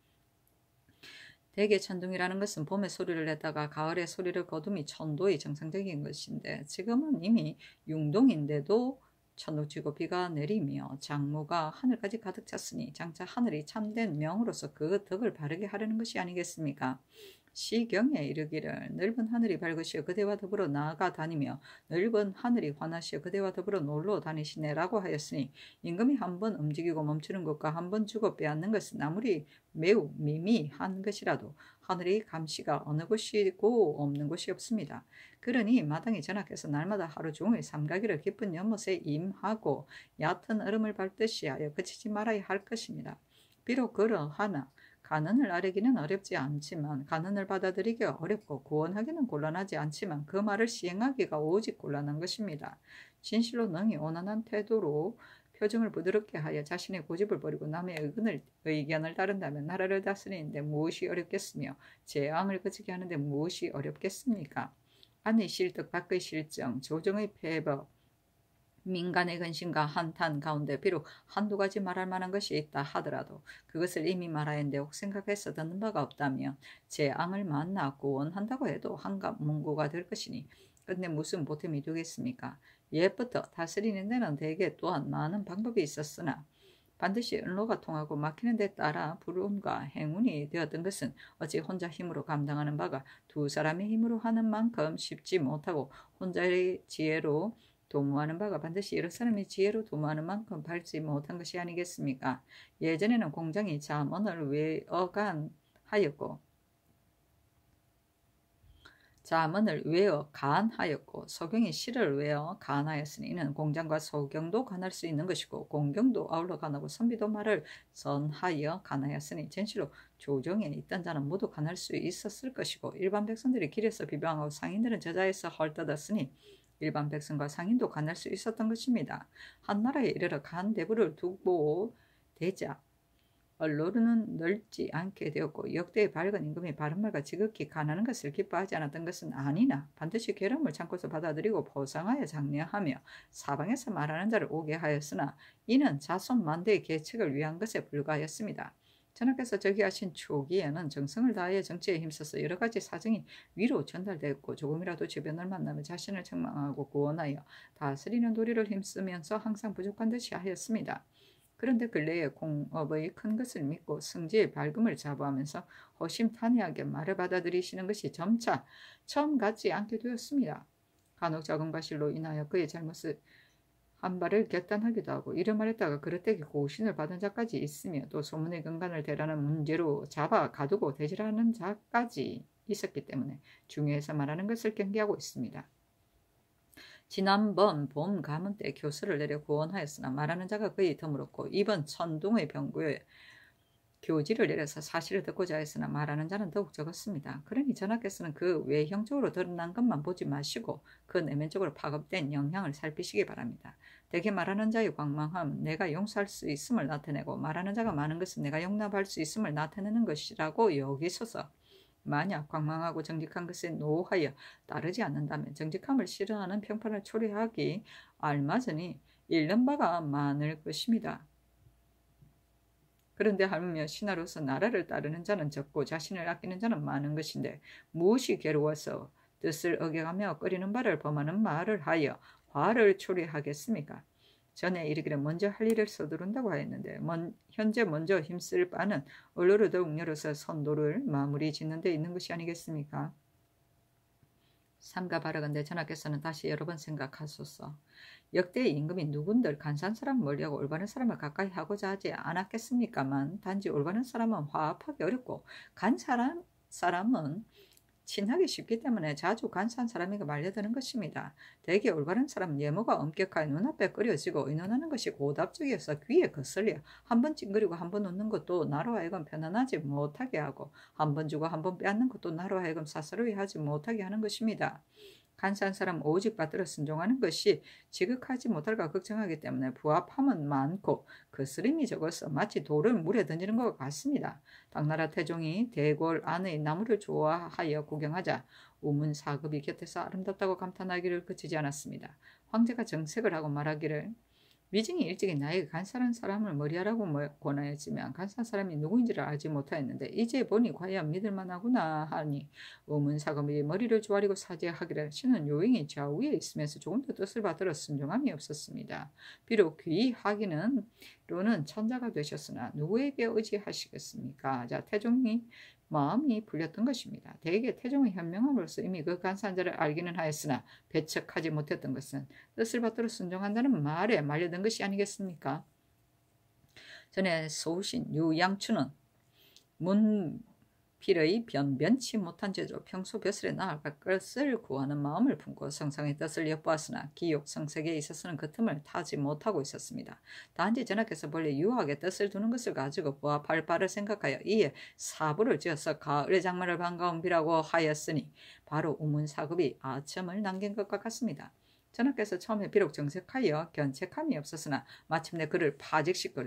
대개 천둥이라는 것은 봄에 소리를 냈다가 가을에 소리를 거둠이 천도의 정상적인 것인데 지금은 이미 융동인데도 천둥치고 비가 내리며 장무가 하늘까지 가득 찼으니 장차 하늘이 참된 명으로서 그 덕을 바르게 하려는 것이 아니겠습니까? 시경에 이르기를 넓은 하늘이 밝으시어 그대와 더불어 나아가 다니며 넓은 하늘이 환하시어 그대와 더불어 놀러 다니시네라고 하였으니 임금이 한번 움직이고 멈추는 것과 한번 주고 빼앗는 것은 아무리 매우 미미한 것이라도 하늘의 감시가 어느 곳이고 없는 곳이 없습니다. 그러니 마땅히 전하께서 날마다 하루 종일 삼가기를 깊은 연못에 임하고 얕은 얼음을 밟듯이 하여 그치지 말아야 할 것입니다. 비록 그러하나 간언을 아뢰기는 어렵지 않지만 간언을 받아들이기가 어렵고 구원하기는 곤란하지 않지만 그 말을 시행하기가 오직 곤란한 것입니다. 진실로 능히 온화한 태도로 표정을 부드럽게 하여 자신의 고집을 버리고 남의 의견을 따른다면 나라를 다스리는데 무엇이 어렵겠으며 재앙을 그치게 하는데 무엇이 어렵겠습니까? 안의 실득 밖의 실정, 조정의 폐법, 민간의 근심과 한탄 가운데 비록 한두 가지 말할 만한 것이 있다 하더라도 그것을 이미 말하였는데 혹 생각해서 듣는 바가 없다면 재앙을 만나 구원한다고 해도 한갑 문구가 될 것이니 근데 무슨 보탬이 되겠습니까? 옛부터 다스리는 데는 대개 또한 많은 방법이 있었으나 반드시 언로가 통하고 막히는 데 따라 불운과 행운이 되었던 것은 어찌 혼자 힘으로 감당하는 바가 두 사람의 힘으로 하는 만큼 쉽지 못하고 혼자의 지혜로 도모하는 바가 반드시 여러 사람의 지혜로 도모하는 만큼 밟지 못한 것이 아니겠습니까? 예전에는 공장이 잠언을 외어간 하였고 잠언을 외어 간하였고 소경이 시를 외어 간하였으니 이는 공장과 소경도 간할 수 있는 것이고 공경도 아울러 간하고 선비도 말을 선하여 간하였으니 진실로 조정에 있던 자는 모두 간할 수 있었을 것이고 일반 백성들이 길에서 비방하고 상인들은 저자에서 헐뜯었으니 일반 백성과 상인도 간할 수 있었던 것입니다. 한나라에 이르러 간 대부를 두고 대자 언론은 넓지 않게 되었고 역대의 밝은 임금이 바른 말과 지극히 간하는 것을 기뻐하지 않았던 것은 아니나 반드시 괴로움을 참고서 받아들이고 보상하여 장려하며 사방에서 말하는 자를 오게 하였으나 이는 자손 만대의 계책을 위한 것에 불과하였습니다. 전하께서 즉위하신 초기에는 정성을 다하여 정치에 힘써서 여러 가지 사정이 위로 전달되었고 조금이라도 주변을 만나며 자신을 책망하고 구원하여 다스리는 도리를 힘쓰면서 항상 부족한 듯이 하였습니다. 그런데 근래에 공업의 큰 것을 믿고 승지의 밝음을 자부하면서 허심탄회하게 말을 받아들이시는 것이 점차 처음 같지 않게 되었습니다. 간혹 작은 과실로 인하여 그의 잘못을 한 발을 결단하기도 하고 이를 말했다가 그릇되게 고신을 받은 자까지 있으며 또 소문의 근간을 대라는 문제로 잡아 가두고 대질하는 자까지 있었기 때문에 중요해서 말하는 것을 경계하고 있습니다. 지난번 봄 가문 때 교수를 내려 구원하였으나 말하는 자가 거의 드물었고 이번 천둥의 병구에 교지를 내려서 사실을 듣고자 했으나 말하는 자는 더욱 적었습니다. 그러니 전하께서는 그 외형적으로 드러난 것만 보지 마시고 그 내면적으로 파급된 영향을 살피시기 바랍니다. 대개 말하는 자의 광망함은 내가 용서할 수 있음을 나타내고 말하는 자가 많은 것은 내가 용납할 수 있음을 나타내는 것이라고 여기소서. 만약 광망하고 정직한 것에 노하여 따르지 않는다면 정직함을 싫어하는 평판을 초래하기 알맞으니 잃는 바가 많을 것입니다. 그런데 하물며 신하로서 나라를 따르는 자는 적고 자신을 아끼는 자는 많은 것인데 무엇이 괴로워서 뜻을 어겨가며 끓이는 바를 범하는 말을 하여 화를 초래하겠습니까? 전에 이르기를 먼저 할 일을 서두른다고 하였는데 현재 먼저 힘쓸 바는 언로를 더욱 열어서 선도를 마무리 짓는 데 있는 것이 아니겠습니까? 삼가 바라건대 전하께서는 다시 여러 번 생각하소서. 역대의 임금이 누군들 간사한 사람을 멀리하고 올바른 사람을 가까이 하고자 하지 않았겠습니까만 단지 올바른 사람은 화합하기 어렵고 간사한 사람은 친하기 쉽기 때문에 자주 간사한 사람에게 말려드는 것입니다. 대개 올바른 사람은 예모가 엄격하여 눈앞에 끓여지고 의논하는 것이 고답적이어서 귀에 거슬려 한 번 찡그리고 한 번 웃는 것도 나로 하여금 편안하지 못하게 하고 한 번 주고 한 번 빼앗는 것도 나로 하여금 사사로이 하지 못하게 하는 것입니다. 간사한 사람은 오직 받들어 순종하는 것이 지극하지 못할까 걱정하기 때문에 부합함은 많고 거스림이 적어서 마치 돌을 물에 던지는 것 같습니다. 당나라 태종이 대궐 안의 나무를 좋아하여 구경하자 우문사급이 곁에서 아름답다고 감탄하기를 그치지 않았습니다. 황제가 정색을 하고 말하기를 위증이 일찍이 나에게 간사한 사람을 머리하라고 권하였지만 간사한 사람이 누구인지를 알지 못하였는데 이제 보니 과연 믿을만하구나 하니 우문사금이 머리를 조아리고 사죄하기를 신은 요인이 좌우에 있으면서 조금 더 뜻을 받들어 순종함이 없었습니다. 비록 귀하기는 로는 천자가 되셨으나 누구에게 의지하시겠습니까? 자, 태종이 마음이 풀렸던 것입니다. 대개 태종의 현명함으로써 이미 그 간사한 자를 알기는 하였으나 배척하지 못했던 것은 뜻을 받들어 순종한다는 말에 말려든 것이 아니겠습니까? 전에 소우신 유양추는 필의 변변치 못한 죄로 평소 벼슬에 나아갈 것을 구하는 마음을 품고 성상의 뜻을 엿보았으나 기욕 성색에 있어서는 그 틈을 타지 못하고 있었습니다. 단지 전하께서 본래 유하게 뜻을 두는 것을 가지고 부합할 바를 생각하여 이에 사부를 지어서 가을의 장마를 반가운 비라고 하였으니 바로 우문사급이 아첨을 남긴 것과 같습니다. 전하께서 처음에 비록 정색하여 견책함이 없었으나 마침내 그를 파직시켜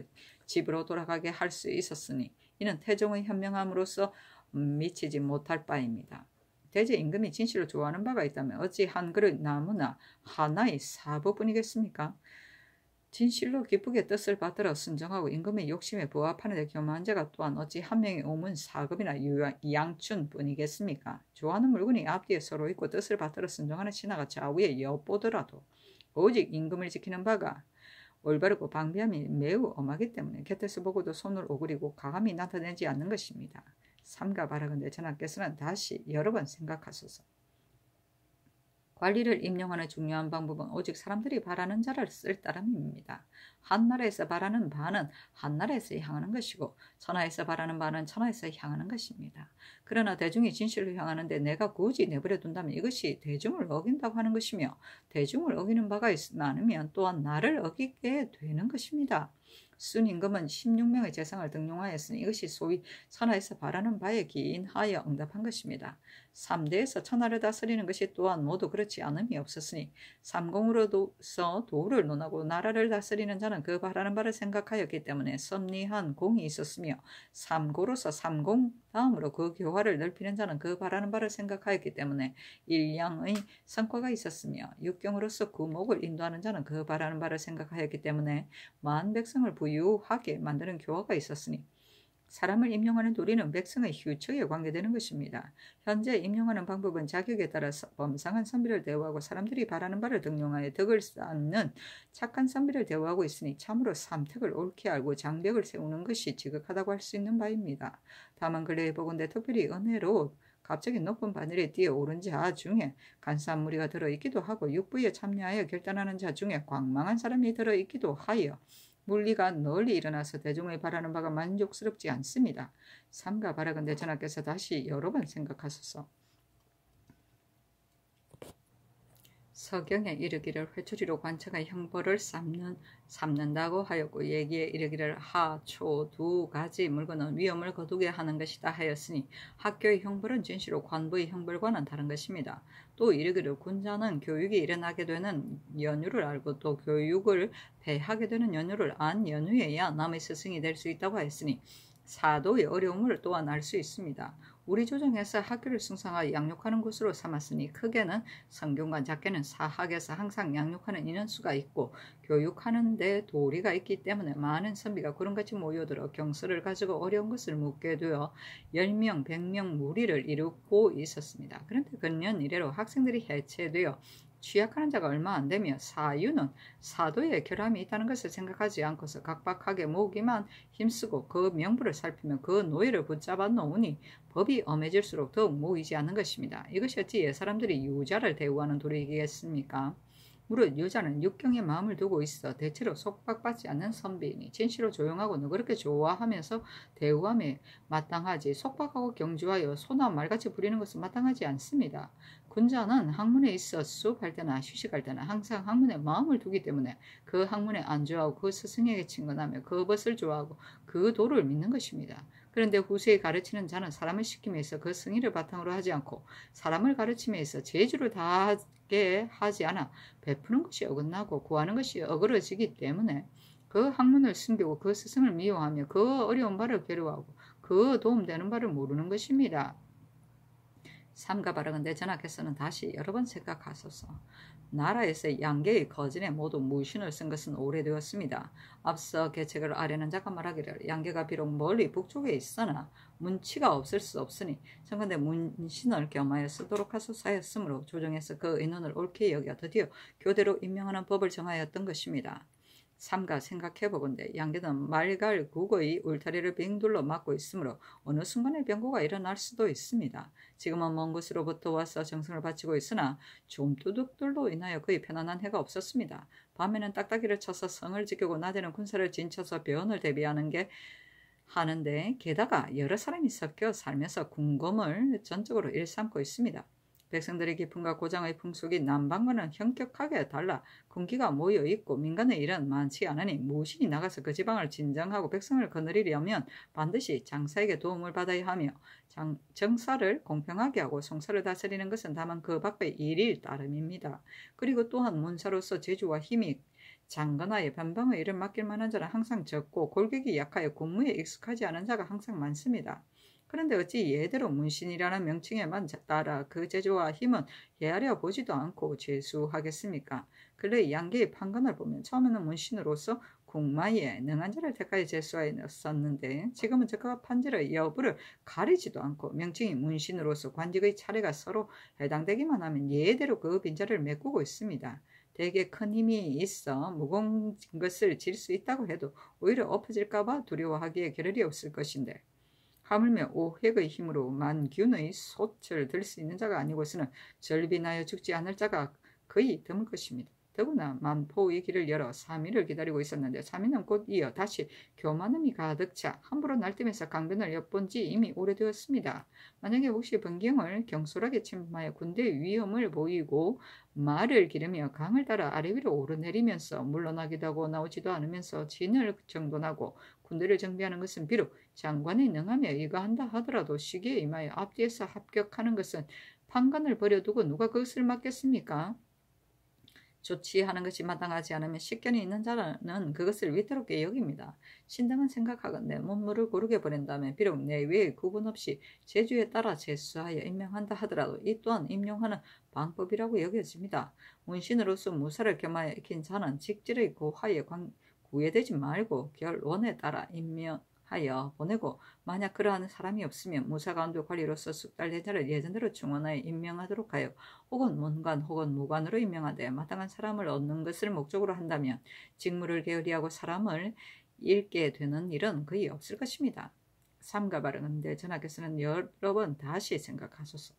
집으로 돌아가게 할 수 있었으니 이는 태종의 현명함으로써 미치지 못할 바입니다. 대제 임금이 진실로 좋아하는 바가 있다면 어찌 한 그릇 나무나 하나의 사부뿐이겠습니까? 진실로 기쁘게 뜻을 받들어 순정하고 임금의 욕심에 부합하는 데 겸한 자가 또한 어찌 한 명의 오문 사급이나 양춘뿐이겠습니까? 좋아하는 물건이 앞뒤에 서로 있고 뜻을 받들어 순정하는 신하가 좌우에 엿보더라도 오직 임금을 지키는 바가 올바르고 방비함이 매우 엄하기 때문에 곁에서 보고도 손을 오그리고 감히 나타내지 않는 것입니다. 삼가 바라건대 전하께서는 다시 여러 번 생각하소서. 관리를 임용하는 중요한 방법은 오직 사람들이 바라는 자를 쓸 따름입니다. 한나라에서 바라는 바는 한나라에서 향하는 것이고 천하에서 바라는 바는 천하에서 향하는 것입니다. 그러나 대중이 진실로 향하는데 내가 굳이 내버려 둔다면 이것이 대중을 어긴다고 하는 것이며 대중을 어기는 바가 많으면 또한 나를 어기게 되는 것입니다. 순임금은 16명의 재상을 등용하였으니 이것이 소위 천하에서 바라는 바에 기인하여 응답한 것입니다. 3대에서 천하를 다스리는 것이 또한 모두 그렇지 않음이 없었으니 삼공으로서 도를 논하고 나라를 다스리는 자는 그 바라는 바를 생각하였기 때문에 섭리한 공이 있었으며 삼고로서 삼공 다음으로 그 교화를 넓히는 자는 그 바라는 바를 생각하였기 때문에 일량의 성과가 있었으며 육경으로서 구목을 인도하는 자는 그 바라는 바를 생각하였기 때문에 만 백성을 부유하게 만드는 교화가 있었으니 사람을 임용하는 도리는 백성의 휴척에 관계되는 것입니다. 현재 임용하는 방법은 자격에 따라서 범상한 선비를 대우하고 사람들이 바라는 바를 등용하여 덕을 쌓는 착한 선비를 대우하고 있으니 참으로 삼택을 옳게 알고 장벽을 세우는 것이 지극하다고 할 수 있는 바입니다. 다만 근래에 보건대 특별히 은혜로 갑자기 높은 바늘에 뛰어오른 자 중에 간사한 무리가 들어있기도 하고 육부에 참여하여 결단하는 자 중에 광망한 사람이 들어있기도 하여 물리가 널리 일어나서 대중의 바라는 바가 만족스럽지 않습니다. 삼가 바라건대 전하께서 다시 여러 번 생각하소서. 서경에 이르기를 회초리로 관차가 형벌을 삼는다고 하였고 얘기에 이르기를 하, 초 두 가지 물건은 위험을 거두게 하는 것이다 하였으니 학교의 형벌은 진시로 관부의 형벌과는 다른 것입니다. 또 이르기를 군자는 교육이 일어나게 되는 연유를 알고 또 교육을 배하게 되는 연유를 안 연후에야 남의 스승이 될 수 있다고 하였으니 사도의 어려움을 또한 알 수 있습니다. 우리 조정에서 학교를 숭상하여 양육하는 곳으로 삼았으니 크게는 성균관, 작게는 사학에서 항상 양육하는 인원수가 있고 교육하는 데 도리가 있기 때문에 많은 선비가 구름같이 모여들어 경서를 가지고 어려운 것을 묻게 되어 10명, 100명 무리를 이루고 있었습니다. 그런데 근년 이래로 학생들이 해체되어 취약하는 자가 얼마 안 되며 사유는 사도의 결함이 있다는 것을 생각하지 않고서 각박하게 모으기만 힘쓰고 그 명부를 살피며 그 노예를 붙잡아 놓으니 법이 엄해질수록 더욱 모이지 않는 것입니다. 이것이 어찌 옛사람들이 유자를 대우하는 도리이겠습니까? 무릇 유자는 육경에 마음을 두고 있어 대체로 속박받지 않는 선비이니 진실로 조용하고 너그럽게 좋아하면서 대우함에 마땅하지 속박하고 경주하여 소나 말같이 부리는 것은 마땅하지 않습니다. 군자는 학문에 있어 수업할 때나 휴식할 때나 항상 학문에 마음을 두기 때문에 그 학문에 안주하고 그 스승에게 친근하며 그 것을 좋아하고 그 도를 믿는 것입니다. 그런데 후세에 가르치는 자는 사람을 시킴에 있어 그 승의를 바탕으로 하지 않고 사람을 가르침에 있어 재주를 다하게 하지 않아 베푸는 것이 어긋나고 구하는 것이 어그러지기 때문에 그 학문을 숨기고 그 스승을 미워하며 그 어려운 바를 괴로워하고 그 도움되는 바를 모르는 것입니다. 삼가 바라건대 전하께서는 다시 여러 번 생각하소서. 나라에서 양계의 거진에 모두 무신을 쓴 것은 오래되었습니다. 앞서 계책을 아뢰는 자가 말하기를 양계가 비록 멀리 북쪽에 있으나 문치가 없을 수 없으니 청컨대 문신을 겸하여 쓰도록 하소서 하였으므로 조정에서 그 인원을 옳게 여겨 드디어 교대로 임명하는 법을 정하였던 것입니다. 삼가 생각해보건대 양계는 말갈 국의 울타리를 빙둘러 막고 있으므로 어느 순간에 병고가 일어날 수도 있습니다. 지금은 먼 곳으로부터 와서 정성을 바치고 있으나 좀두둑들로 인하여 거의 편안한 해가 없었습니다. 밤에는 딱따기를 쳐서 성을 지키고 낮에는 군사를 진쳐서 변을 대비하는 게 하는데 게다가 여러 사람이 섞여 살면서 궁궐을 전적으로 일삼고 있습니다. 백성들의 기쁨과 고장의 풍속이 남방과는 현격하게 달라 군기가 모여 있고 민간의 일은 많지 않으니 무신이 나가서 그 지방을 진정하고 백성을 거느리려면 반드시 장사에게 도움을 받아야 하며 정사를 공평하게 하고 송사를 다스리는 것은 다만 그 밖의 일일 따름입니다. 그리고 또한 문사로서 재주와 힘이 장거나에 변방의 일을 맡길 만한 자는 항상 적고 골격이 약하여 군무에 익숙하지 않은 자가 항상 많습니다. 그런데 어찌 예대로 문신이라는 명칭에만 따라 그 재주와 힘은 헤아려 보지도 않고 재수하겠습니까? 근래 양계의 판관을 보면 처음에는 문신으로서 궁마에 능한 자를 택하여 재수하였었는데 지금은 적합 판지의 여부를 가리지도 않고 명칭이 문신으로서 관직의 차례가 서로 해당되기만 하면 예대로 그 빈자를 메꾸고 있습니다. 되게 큰 힘이 있어 무거운 것을 질 수 있다고 해도 오히려 엎어질까봐 두려워하기에 겨를이 없을 것인데 하물며 오획의 힘으로 만균의 솥을 들 수 있는 자가 아니고서는 절비나여 죽지 않을 자가 거의 드물 것입니다. 더구나 만포의 길을 열어 3일을 기다리고 있었는데 3일은 곧 이어 다시 교만함이 가득 차 함부로 날뛰면서 강변을 엿본 지 이미 오래되었습니다. 만약에 혹시 번경을 경솔하게 침범하여 군대의 위험을 보이고 말을 기르며 강을 따라 아래 위로 오르내리면서 물러나기도 하고 나오지도 않으면서 진을 정돈하고 군대를 정비하는 것은 비록 장관이 능하며 이거한다 하더라도 시기에 임하여 앞뒤에서 합격하는 것은 판관을 버려두고 누가 그것을 맡겠습니까? 조치하는 것이 마땅하지 않으면 식견이 있는 자는 그것을 위태롭게 여깁니다. 신당은 생각하건대 문무를 고르게 보낸다면 비록 내외의 구분 없이 제주에 따라 제수하여 임명한다 하더라도 이 또한 임용하는 방법이라고 여겨집니다. 문신으로서 무사를 겸하여 익힌 자는 직질의 고하에 구애되지 말고 결원에 따라 임명하여 보내고 만약 그러한 사람이 없으면 무사관도 관리로서 숙달된 자를 예전대로 충원하여 임명하도록 하여 혹은 문관 혹은 무관으로 임명하되 마땅한 사람을 얻는 것을 목적으로 한다면 직무를 게으리하고 사람을 잃게 되는 일은 거의 없을 것입니다. 삼가 바르는데 전하께서는 여러 번 다시 생각하소서.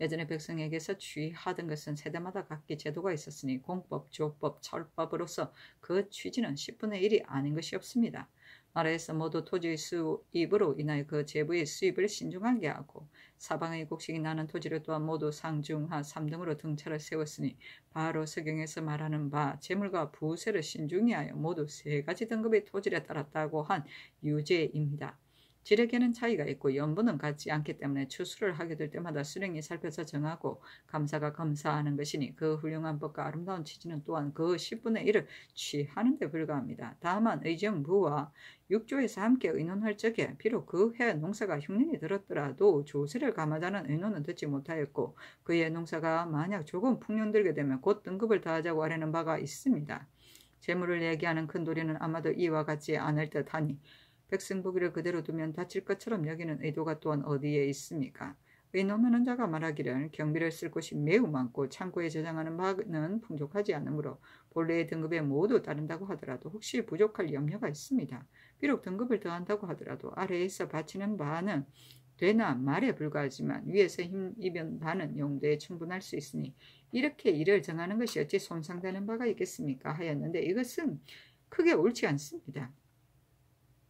예전에 백성에게서 취하던 것은 세대마다 각기 제도가 있었으니 공법, 조법, 철법으로서 그 취지는 10분의 1이 아닌 것이 없습니다. 나라에서 모두 토지의 수입으로 인하여 그 재부의 수입을 신중하게 하고 사방의 곡식이 나는 토지를 또한 모두 상중하 3등으로 등차를 세웠으니 바로 서경에서 말하는 바 재물과 부세를 신중히 하여 모두 3가지 등급의 토지를 따랐다고 한 유죄입니다. 질에게는 차이가 있고 연분은 같지 않기 때문에 추수를 하게 될 때마다 수령이 살펴서 정하고 감사가 검사하는 것이니 그 훌륭한 법과 아름다운 취지는 또한 그 10분의 1을 취하는 데 불과합니다. 다만 의정부와 육조에서 함께 의논할 적에 비록 그 해 농사가 흉년이 들었더라도 조세를 감하자는 의논은 듣지 못하였고 그의 농사가 만약 조금 풍년들게 되면 곧 등급을 더하자고 하려는 바가 있습니다. 재물을 얘기하는 큰 도리는 아마도 이와 같지 않을 듯하니 백성 보기를 그대로 두면 다칠 것처럼 여기는 의도가 또한 어디에 있습니까? 의논하는 자가 말하기를 경비를 쓸 곳이 매우 많고 창고에 저장하는 바는 풍족하지 않으므로 본래의 등급에 모두 따른다고 하더라도 혹시 부족할 염려가 있습니다. 비록 등급을 더한다고 하더라도 아래에서 바치는 바는 되나 말에 불과하지만 위에서 힘입은 바는 용도에 충분할 수 있으니 이렇게 일을 정하는 것이 어찌 손상되는 바가 있겠습니까? 하였는데 이것은 크게 옳지 않습니다.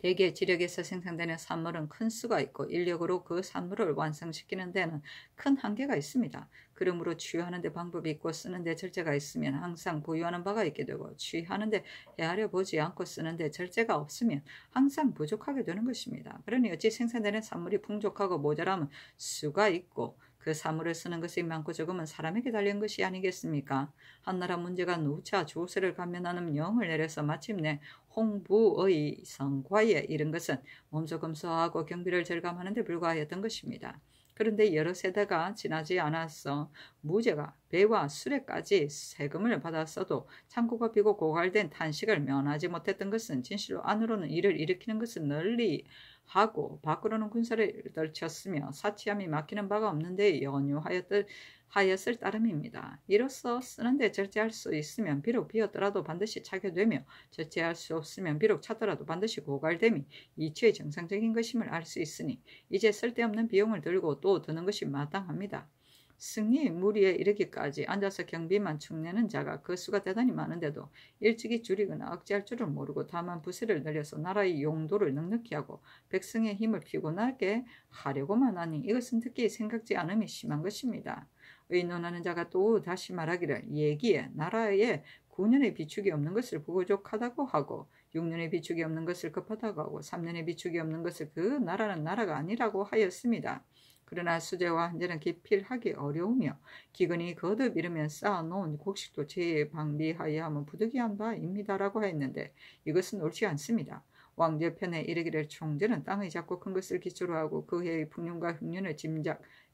대개 지력에서 생산되는 산물은 큰 수가 있고 인력으로 그 산물을 완성시키는 데는 큰 한계가 있습니다. 그러므로 취하는 데 방법이 있고 쓰는 데 절제가 있으면 항상 보유하는 바가 있게 되고 취하는 데 헤아려 보지 않고 쓰는 데 절제가 없으면 항상 부족하게 되는 것입니다. 그러니 어찌 생산되는 산물이 풍족하고 모자라면 수가 있고 그 사물을 쓰는 것이 많고 적으면 사람에게 달린 것이 아니겠습니까? 한나라 문제가 누차 조세를 감면하는 명을 내려서 마침내 홍부의 성과에 이른 것은 몸소 검소하고 경비를 절감하는 데 불과하였던 것입니다. 그런데 여러 세대가 지나지 않았어 무죄가 배와 수레까지 세금을 받았어도 창고가 비고 고갈된 탄식을 면하지 못했던 것은 진실로 안으로는 일을 일으키는 것은 널리 하고 밖으로는 군사를 떨쳤으며 사치함이 막히는 바가 없는데 연유하였을 따름입니다. 이로써 쓰는데 절제할 수 있으면 비록 비었더라도 반드시 차게 되며 절제할 수 없으면 비록 차더라도 반드시 고갈됨이 이치의 정상적인 것임을 알 수 있으니 이제 쓸데없는 비용을 들고 또 드는 것이 마땅합니다. 승리의 무리에 이르기까지 앉아서 경비만 축내는 자가 그 수가 대단히 많은데도 일찍이 줄이거나 억제할 줄을 모르고 다만 부세를 늘려서 나라의 용도를 넉넉히 하고 백성의 힘을 피곤하게 하려고만 하니 이것은 특히 생각지 않음이 심한 것입니다. 의논하는 자가 또 다시 말하기를 예기에 나라에 9년의 비축이 없는 것을 부족하다고 하고 6년의 비축이 없는 것을 급하다고 하고 3년의 비축이 없는 것을 그 나라는 나라가 아니라고 하였습니다. 그러나 수재와 한제는 기필하기 어려우며 기근이 거듭 이르면 쌓아놓은 곡식도 재방비하여 하면 부득이한 바입니다라고 하였는데 이것은 옳지 않습니다. 왕제편에 이르기를 총재는 땅의 작고 큰 것을 기초로 하고 그 해의 풍년과 흉년을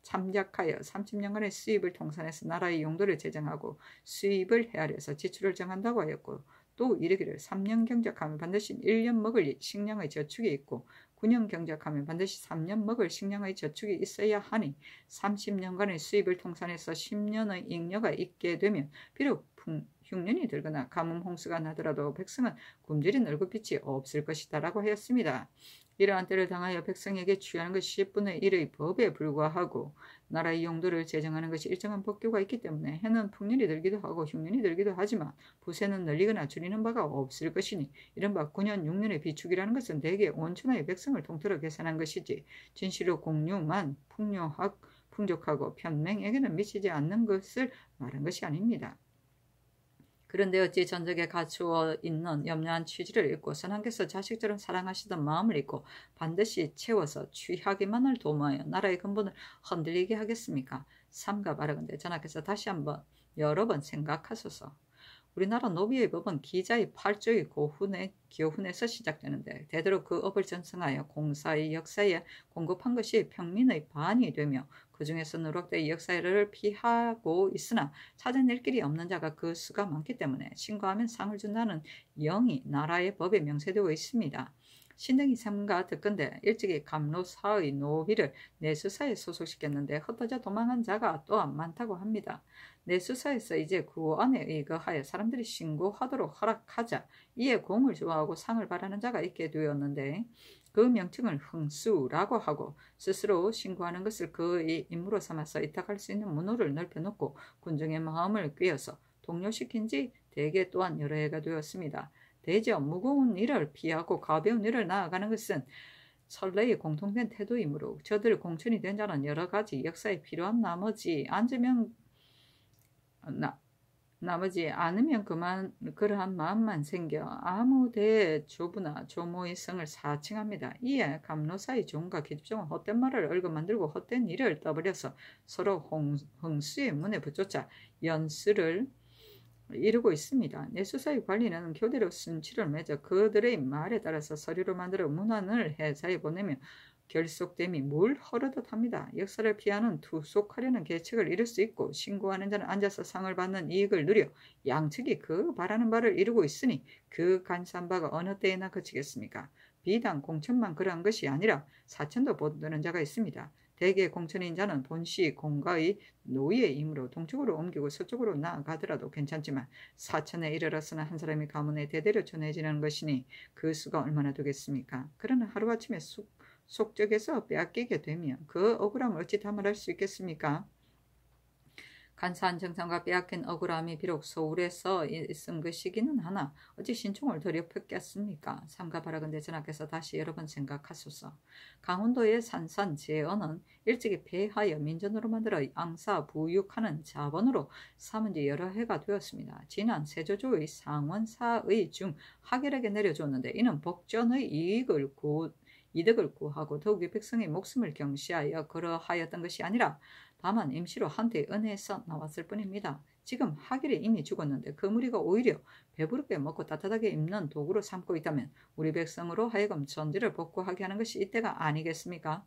참작하여 30년간의 수입을 통산해서 나라의 용도를 제정하고 수입을 헤아려서 지출을 정한다고 하였고 또 이르기를 3년 경작하면 반드시 1년 먹을 식량의 저축이 있고 9년 경작하면 반드시 3년 먹을 식량의 저축이 있어야 하니 30년간의 수입을 통산해서 10년의 잉여가 있게 되면 비록 흉년이 들거나 가뭄 홍수가 나더라도 백성은 굶주린 얼굴빛이 없을 것이다 라고 하였습니다. 이러한 때를 당하여 백성에게 취하는 것이 10분의 1의 법에 불과하고 나라의 용도를 제정하는 것이 일정한 법규가 있기 때문에 해는 풍년이 들기도 하고 흉년이 들기도 하지만 부세는 늘리거나 줄이는 바가 없을 것이니 이른바 9년 6년의 비축이라는 것은 대개 온천하의 백성을 통틀어 계산한 것이지 진실로 공유만 풍족하고 편맹에게는 미치지 않는 것을 말한 것이 아닙니다. 그런데 어찌 전적에 갖추어 있는 염려한 취지를 잊고 선왕께서 자식처럼 사랑하시던 마음을 잊고 반드시 채워서 취하기만을 도모하여 나라의 근본을 흔들리게 하겠습니까? 삼가 바라건대 전하께서 다시 한번 여러 번 생각하소서. 우리나라 노비의 법은 기자의 8조의 교훈에서 시작되는데 대대로 그 업을 전승하여 공사의 역사에 공급한 것이 평민의 반이 되며 그 중에서 누락된 역사를 피하고 있으나 찾아낼 길이 없는 자가 그 수가 많기 때문에 신고하면 상을 준다는 영이 나라의 법에 명세되어 있습니다. 신등이 삼가 듣건대 일찍이 감로사의 노비를 내수사에 소속시켰는데 흩어져 도망한 자가 또한 많다고 합니다. 내수사에서 이제 구원에 의거하여 사람들이 신고하도록 허락하자 이에 공을 좋아하고 상을 바라는 자가 있게 되었는데 그 명칭을 흥수라고 하고 스스로 신고하는 것을 그의 임무로 삼아서 이탁할 수 있는 문호를 넓혀놓고 군중의 마음을 꿰어서 동요시킨 지 대개 또한 여러 해가 되었습니다. 대저 무거운 일을 피하고 가벼운 일을 나아가는 것은 설레의 공통된 태도이므로 저들 공천이 된 자는 여러 가지 역사에 필요한 나머지 않으면 그만 그러한 마음만 생겨 아무 대조부나 조모의 성을 사칭합니다. 이에 감로사의 종과 기집종은 헛된 말을 얽어 만들고 헛된 일을 떠버려서 서로 흥수의 문에 붙조차 연수를 이루고 있습니다. 내수사의 관리는 교대로 순치를 맺어 그들의 말에 따라서 서류로 만들어 문안을 회사에 보내며 결속됨이 물 허르듯 합니다. 역사를 피하는 투속하려는 계책을 이룰 수 있고 신고하는 자는 앉아서 상을 받는 이익을 누려 양측이 그 바라는 바를 이루고 있으니 그 간사한 바가 어느 때에나 그치겠습니까? 비단 공천만 그러한 것이 아니라 사천도 보드는 자가 있습니다. 대개 공천인 자는 본시 공가의 노예의 힘으로 동쪽으로 옮기고 서쪽으로 나아가더라도 괜찮지만 사천에 이르러서는 한 사람이 가문에 대대로 전해지는 것이니 그 수가 얼마나 되겠습니까? 그러나 하루아침에 속적에서 빼앗기게 되면 그 억울함을 어찌 담을 수 있겠습니까? 간사한 정상과 빼앗긴 억울함이 비록 소울에서 있은 것이기는 하나 어찌 신총을 더럽혔겠습니까? 삼가 바라건대 전하께서 다시 여러 번 생각하소서. 강원도의 산산제어는 일찍이 폐하여 민전으로 만들어 앙사 부육하는 자본으로 삼은 지 여러 해가 되었습니다. 지난 세조조의 상원사의 중 하결에게 내려줬는데 이는 복전의 이득을 구하고 더욱이 백성의 목숨을 경시하여 그러하였던 것이 아니라 다만 임시로 한때 은혜에서 나왔을 뿐입니다. 지금 하길이 이미 죽었는데 그 무리가 오히려 배부르게 먹고 따뜻하게 입는 도구로 삼고 있다면 우리 백성으로 하여금 전제를 복구하게 하는 것이 이때가 아니겠습니까?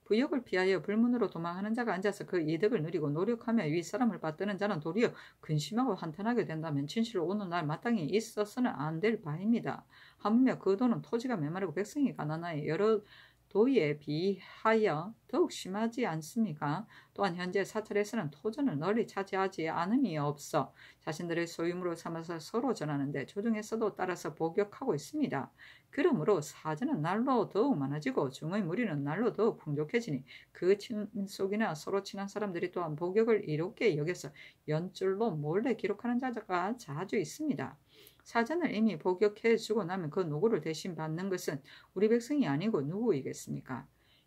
부역을 피하여 불문으로 도망하는 자가 앉아서 그 이득을 누리고 노력하며 윗사람을 받드는 자는 도리어 근심하고 한탄하게 된다면 진실로 오늘날 마땅히 있어서는 안 될 바입니다. 하물며 그 돈은 토지가 메마르고 백성이 가난하여 여러 도에 비하여 더욱 심하지 않습니까? 또한 현재 사찰에서는 토전을 널리 차지하지 않음이 없어 자신들의 소유물로 삼아서 서로 전하는데 조정에서도 따라서 복역하고 있습니다. 그러므로 사전은 날로 더욱 많아지고 중의 무리는 날로 더욱 풍족해지니 그 친속이나 서로 친한 사람들이 또한 복역을 이롭게 여겨서 연줄로 몰래 기록하는 자가 자주 있습니다. 사전을 이미 복역해주고 나면 그 노고를 대신 받는 것은 우리 백성이 아니고 누구이겠습니까?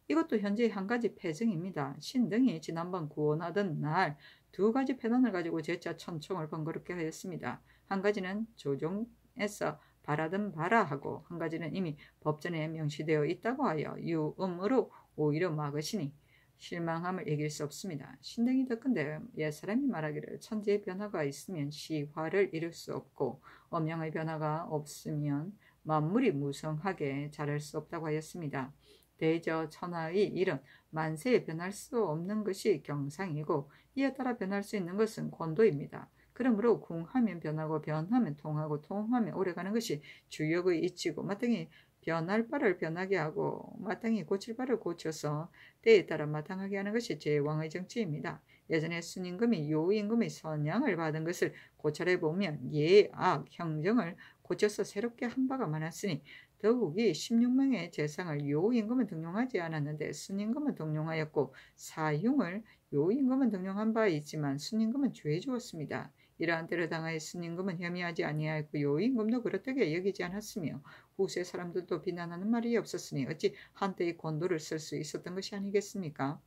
이것도 현재의 한 가지 패증입니다. 신등이 지난번 구원하던 날 두 가지 패단을 가지고 재차 천총을 번거롭게 하였습니다. 한 가지는 조정에서 바라든 바라하고 한 가지는 이미 법전에 명시되어 있다고 하여 유음으로 오히려 막으시니 실망함을 이길 수 없습니다. 신등이 덕건데 옛사람이 말하기를 천지의 변화가 있으면 시화를 이룰 수 없고 엄양의 변화가 없으면 만물이 무성하게 자랄 수 없다고 하였습니다. 대저 천하의 일은 만세에 변할 수 없는 것이 경상이고 이에 따라 변할 수 있는 것은 권도입니다. 그러므로 궁하면 변하고 변하면 통하고 통하면 오래가는 것이 주역의 이치고 마땅히 변할 바를 변하게 하고 마땅히 고칠 바를 고쳐서 때에 따라 마땅하게 하는 것이 제왕의 정치입니다. 예전에 순임금이 요임금의 선양을 받은 것을 고찰해 보면 예, 악, 형정을 고쳐서 새롭게 한 바가 많았으니 더욱이 16명의 재상을 요임금은 등용하지 않았는데 순임금은 등용하였고 사흉을 요임금은 등용한 바 있지만 순임금은 죄 주었습니다. 이러한 때를 당하여 순임금은 혐의하지 아니하였고 요임금도 그렇다게 여기지 않았으며 후세 사람들도 비난하는 말이 없었으니 어찌 한때의 권도를 쓸 수 있었던 것이 아니겠습니까?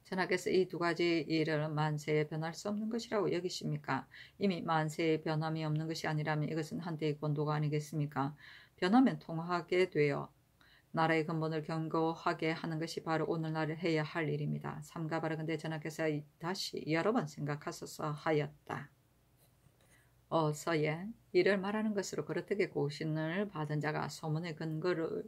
전하께서 이 두 가지 일을 만세에 변할 수 없는 것이라고 여기십니까? 이미 만세에 변함이 없는 것이 아니라면 이것은 한때의 권도가 아니겠습니까? 변하면 통하게 되어 나라의 근본을 견고하게 하는 것이 바로 오늘날 해야 할 일입니다. 삼가 바라건대 전하께서 다시 여러 번 생각하소서 하였다. 어서예 이를 말하는 것으로 그렇게 고신을 받은 자가 소문의 근거를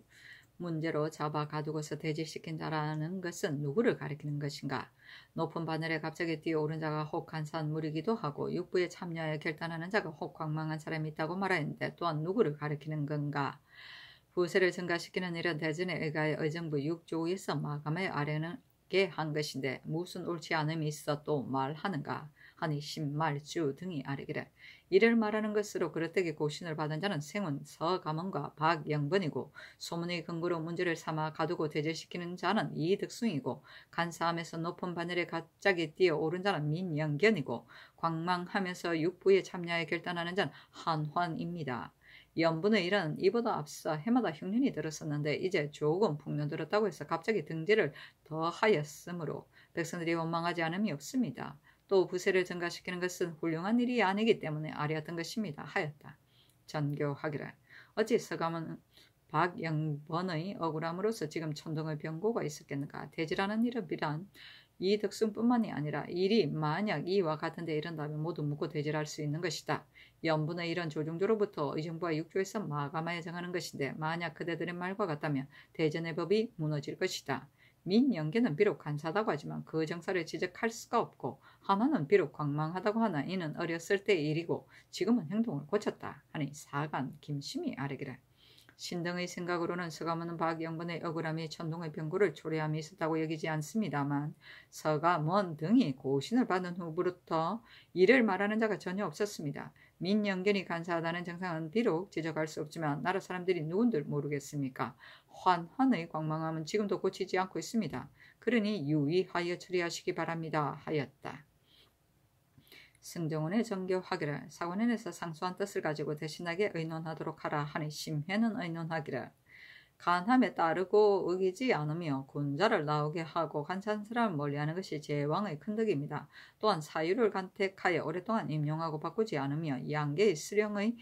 문제로 잡아 가두고서 대질시킨 자라는 것은 누구를 가리키는 것인가? 높은 바늘에 갑자기 뛰어오른 자가 혹 간사한 무리기도 하고 육부에 참여하여 결단하는 자가 혹 광망한 사람이 있다고 말하였는데 또한 누구를 가리키는 건가? 부세를 증가시키는 일은 대전에 의가의 의정부 6조에서 마감에 아뢰게 한 것인데 무슨 옳지 않음이 있어 또 말하는가? 하니 신말주 등이 아뢰기를 이를 말하는 것으로 그릇되게 고신을 받은 자는 생훈 서감원과 박영번이고 소문의 근거로 문제를 삼아 가두고 대제시키는 자는 이득승이고 간사함에서 높은 바늘에 갑자기 뛰어오른 자는 민영견이고 광망하면서 육부에 참여하여 결단하는 자는 한환입니다. 연분의 일은 이보다 앞서 해마다 흉년이 들었었는데 이제 조금 풍년 들었다고 해서 갑자기 등재를 더하였으므로 백성들이 원망하지 않음이 없습니다. 또 부세를 증가시키는 것은 훌륭한 일이 아니기 때문에 아뢰었던 것입니다. 하였다. 전교하기를 어찌 서감은 박영번의 억울함으로서 지금 천동의 병고가 있었겠는가. 대지라는 일은 비단 이득승뿐만이 아니라 일이 만약 이와 같은 데 이른다면 모두 묻고 대질할 수 있는 것이다. 연분의 일은 조정조로부터 의정부와 육조에서 마감하여 정하는 것인데 만약 그대들의 말과 같다면 대전의 법이 무너질 것이다. 민영계는 비록 간사하다고 하지만 그 정사를 지적할 수가 없고 하나는 비록 광망하다고 하나 이는 어렸을 때의 일이고 지금은 행동을 고쳤다 하니 사간 김심이 아뢰기를 신등의 생각으로는 서가모는 박영번의 억울함이 천동의 병고를 초래함이 있었다고 여기지 않습니다만 서가몬 등이 고신을 받은 후부터 이를 말하는 자가 전혀 없었습니다. 민영견이 간사하다는 정상은 비록 지적할 수 없지만 나라 사람들이 누군들 모르겠습니까? 환환의 광망함은 지금도 고치지 않고 있습니다. 그러니 유의하여 처리하시기 바랍니다. 하였다. 승정원의 정교하기를 사관원에서 상소한 뜻을 가지고 대신하게 의논하도록 하라 하니 심회는 의논하기를 간함에 따르고 의기지 않으며 군자를 나오게 하고 간사한 사람을 멀리하는 것이 제왕의 큰 덕입니다. 또한 사유를 간택하여 오랫동안 임용하고 바꾸지 않으며 양계의 수령의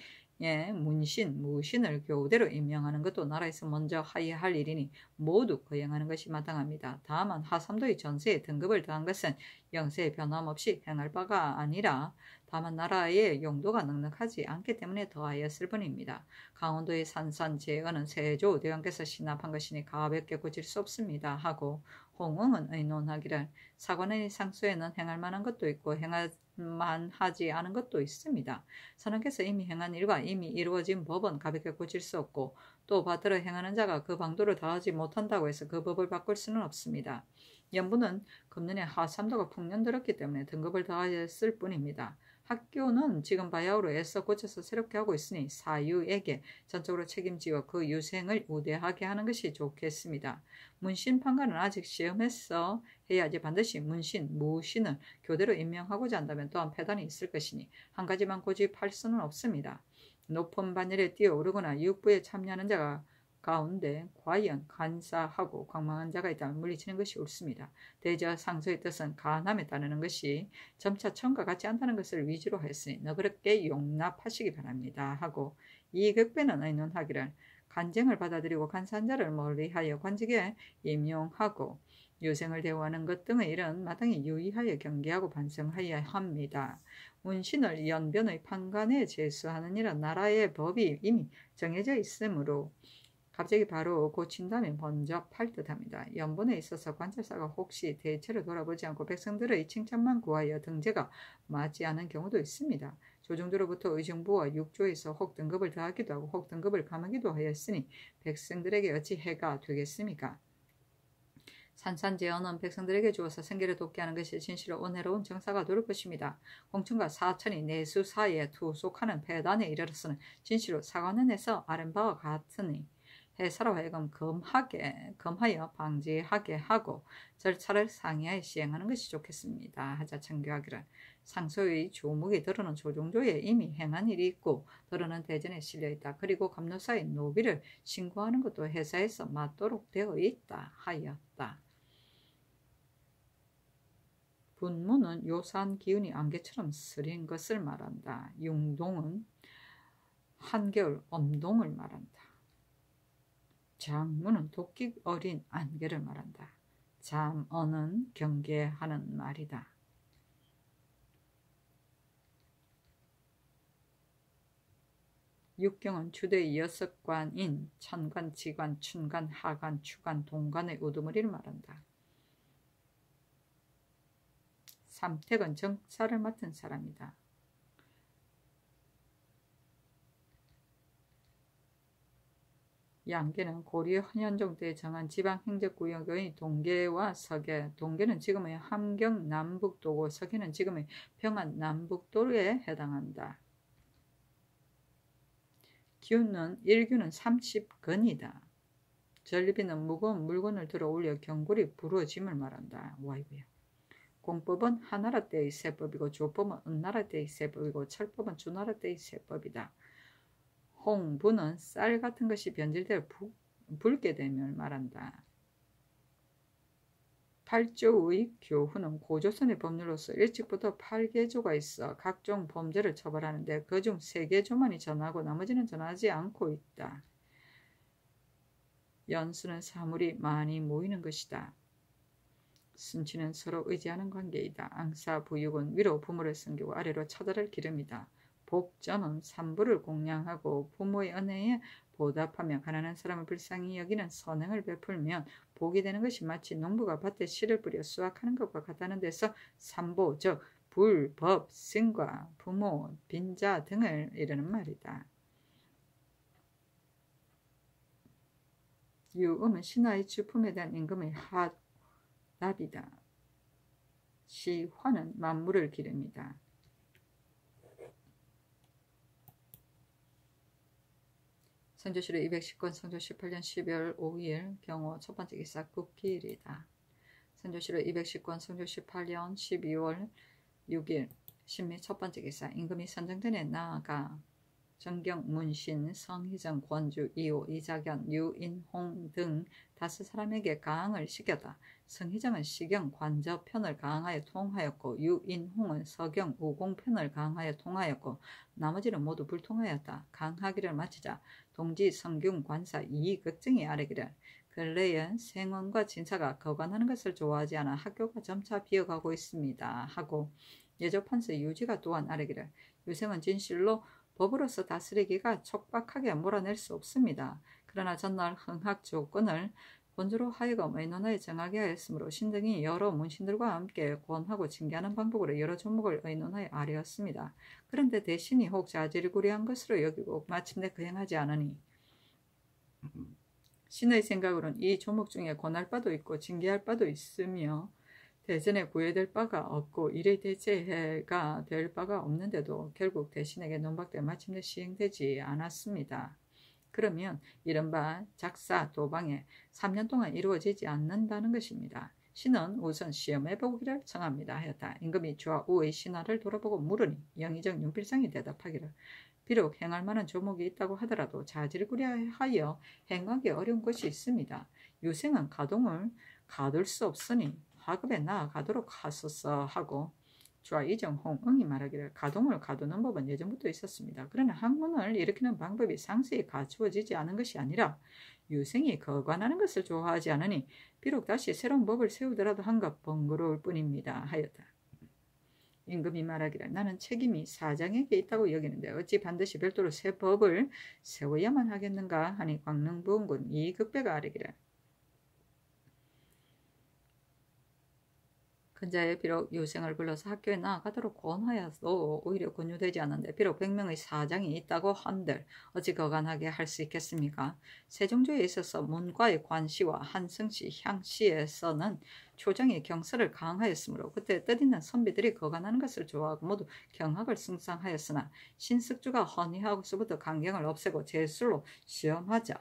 문신, 무신을 교대로 임명하는 것도 나라에서 먼저 하여야 할 일이니 모두 거행하는 것이 마땅합니다. 다만 하삼도의 전세에 등급을 더한 것은 영세의 변함없이 행할 바가 아니라 다만 나라의 용도가 넉넉하지 않기 때문에 더하였을 뿐입니다. 강원도의 산산제어는 세조 대왕께서 신압한 것이니 가볍게 고칠 수 없습니다. 하고 홍응은 의논하기를 사관의 상소에는 행할 만한 것도 있고 행할 만하지 않은 것도 있습니다. 선왕께서 이미 행한 일과 이미 이루어진 법은 가볍게 고칠 수 없고 또 받들어 행하는 자가 그 방도를 다하지 못한다고 해서 그 법을 바꿀 수는 없습니다. 연부는 금년에 하삼도가 풍년들었기 때문에 등급을 더하였을 뿐입니다. 학교는 지금 바야흐로 애써 고쳐서 새롭게 하고 있으니 사유에게 전적으로 책임지어 그 유생을 우대하게 하는 것이 좋겠습니다. 문신 판관은 아직 시험해서 해야지 반드시 문신, 무신을 교대로 임명하고자 한다면 또한 폐단이 있을 것이니 한 가지만 고집할 수는 없습니다. 높은 반열에 뛰어오르거나 육부에 참여하는 자가 가운데 과연 간사하고 광망한 자가 있다면 물리치는 것이 옳습니다. 대저 상소의 뜻은 간함에 따르는 것이 점차 처음과 같지 않다는 것을 위주로 하였으니 너그럽게 용납하시기 바랍니다. 하고 이 극배는 의논하기를 간쟁을 받아들이고 간사한 자를 멀리하여 관직에 임용하고 유생을 대우하는 것 등의 일은 마땅히 유의하여 경계하고 반성하여야 합니다. 문신을 연변의 판관에 제수하는 일은 나라의 법이 이미 정해져 있으므로 갑자기 바로 고친다면 번잡할 듯합니다. 연본에 있어서 관찰사가 혹시 대체로 돌아보지 않고 백성들의 칭찬만 구하여 등재가 맞지 않은 경우도 있습니다. 조정도로부터 의정부와 육조에서 혹 등급을 더하기도 하고 혹 등급을 감하기도 하였으니 백성들에게 어찌 해가 되겠습니까? 산산제언은 백성들에게 주어서 생계를 돕게 하는 것이 진실로 은혜로운 정사가 되올 것입니다. 공천과 사천이 내수 사이에 투속하는 폐단에 이르러서는 진실로 사관원에서 아랫바와 같으니 해사로 하여금 검하여 방지하게 하고 절차를 상의하여 시행하는 것이 좋겠습니다. 하자 청교하기를 상소의 조목이 드러는 조종조에 이미 행한 일이 있고 드러는 대전에 실려있다. 그리고 감노사의 노비를 신고하는 것도 회사에서 맞도록 되어 있다 하였다. 분무는 요산 기운이 안개처럼 스린 것을 말한다. 융동은 한겨울 엄동을 말한다. 장무는 도끼 어린 안개를 말한다. 잠언은 경계하는 말이다. 육경은 주대의 6관인 천관, 지관, 춘관, 하관, 추관, 동관의 우두머리를 말한다. 삼택은 정사를 맡은 사람이다. 양계는 고려 헌현종 때 정한 지방행정구역의 동계와 서계, 동계는 지금의 함경 남북도고 서계는 지금의 평안 남북도에 해당한다. 규는 1규는 30근이다. 전리비는 무거운 물건을 들어 올려 경골이 부러짐을 말한다. 와이고야. 공법은 하나라 때의 세법이고 조법은 은나라 때의 세법이고 철법은 주나라 때의 세법이다. 홍부는 쌀 같은 것이 변질되어 붉게 되면 말한다. 팔조의 교훈은 고조선의 법률로서 일찍부터 8개조가 있어 각종 범죄를 처벌하는데 그중 3개조만이 전하고 나머지는 전하지 않고 있다. 연수는 사물이 많이 모이는 것이다. 순치는 서로 의지하는 관계이다. 앙사부육은 위로 부모를 섬기고 아래로 처자를 기릅니다. 복전은 산부를 공양하고 부모의 은혜에 보답하며 가난한 사람을 불쌍히 여기는 선행을 베풀면 복이 되는 것이 마치 농부가 밭에 씨를 뿌려 수확하는 것과 같다는 데서 산보, 즉 불, 법, 승과 부모, 빈자 등을 이르는 말이다. 유음은 신하의 주품에 대한 임금의 하답이다. 시화는 만물을 기릅니다. 성조실록 210권 성조 18년 12월 5일 경호 첫 번째 기사 국기일이다. 성조실록 210권 성조 18년 12월 6일 신미 첫 번째 기사 임금이 선정전에 나아가 정경, 문신, 성희정, 권주, 이호, 이자견, 유인홍 등 5사람에게 가항을 시켰다. 성희정은 시경, 관저 편을 가항하여 통하였고 유인홍은 서경, 우공 편을 가항하여 통하였고 나머지는 모두 불통하였다. 강하기를 마치자 동지, 성균, 관사, 이익걱정이 아뢰기를 근래에 생원과 진사가 거관하는 것을 좋아하지 않아 학교가 점차 비어가고 있습니다. 하고 예조판서 유지가 또한 아뢰기를 유생은 진실로 법으로서 다스리기가 촉박하게 몰아낼 수 없습니다. 그러나 전날 흥학 조건을 본주로 하여금 의논하여 정하게 하였으므로 신등이 여러 문신들과 함께 권하고 징계하는 방법으로 여러 조목을 의논하여 아뢰었습니다. 그런데 대신이 혹 자질구레한 것으로 여기고 마침내 거행하지 않으니 신의 생각으로는 이 조목 중에 권할 바도 있고 징계할 바도 있으며 대전에 구애될 바가 없고 이래 대체가 될 바가 없는데도 결국 대신에게 논박돼 마침내 시행되지 않았습니다. 그러면 이른바 작사 도방에 3년 동안 이루어지지 않는다는 것입니다. 신은 우선 시험해보기를 청합니다 하였다. 임금이 주와 우의 신하를 돌아보고 물으니 영의정 윤필상이 대답하기를 비록 행할 만한 조목이 있다고 하더라도 자질구레하여 행하기 어려운 것이 있습니다. 유생은 가동을 가둘 수 없으니 하급에 나아가도록 하소서 하고 주와 이정 홍응이 말하기를 가동을 가두는 법은 예전부터 있었습니다. 그러나 학문을 일으키는 방법이 상세히 갖추어지지 않은 것이 아니라 유생이 거관하는 것을 좋아하지 않으니 비록 다시 새로운 법을 세우더라도 한것 번거로울 뿐입니다 하였다. 임금이 말하기를 나는 책임이 사장에게 있다고 여기는데 어찌 반드시 별도로 새 법을 세워야만 하겠는가 하니 광릉부원군 이극배가 아뢰기를 근자에 비록 유생을 불러서 학교에 나아가도록 권하여도 오히려 권유되지 않는데 비록 100명의 사장이 있다고 한들 어찌 거간하게 할 수 있겠습니까? 세종조에 있어서 문과의 관시와 한승시, 향시에서는 초정이 경서를 강하였으므로 그때 뜻있는 선비들이 거간하는 것을 좋아하고 모두 경학을 승상하였으나 신석주가 헌의하고서부터 강경을 없애고 제술로 시험하자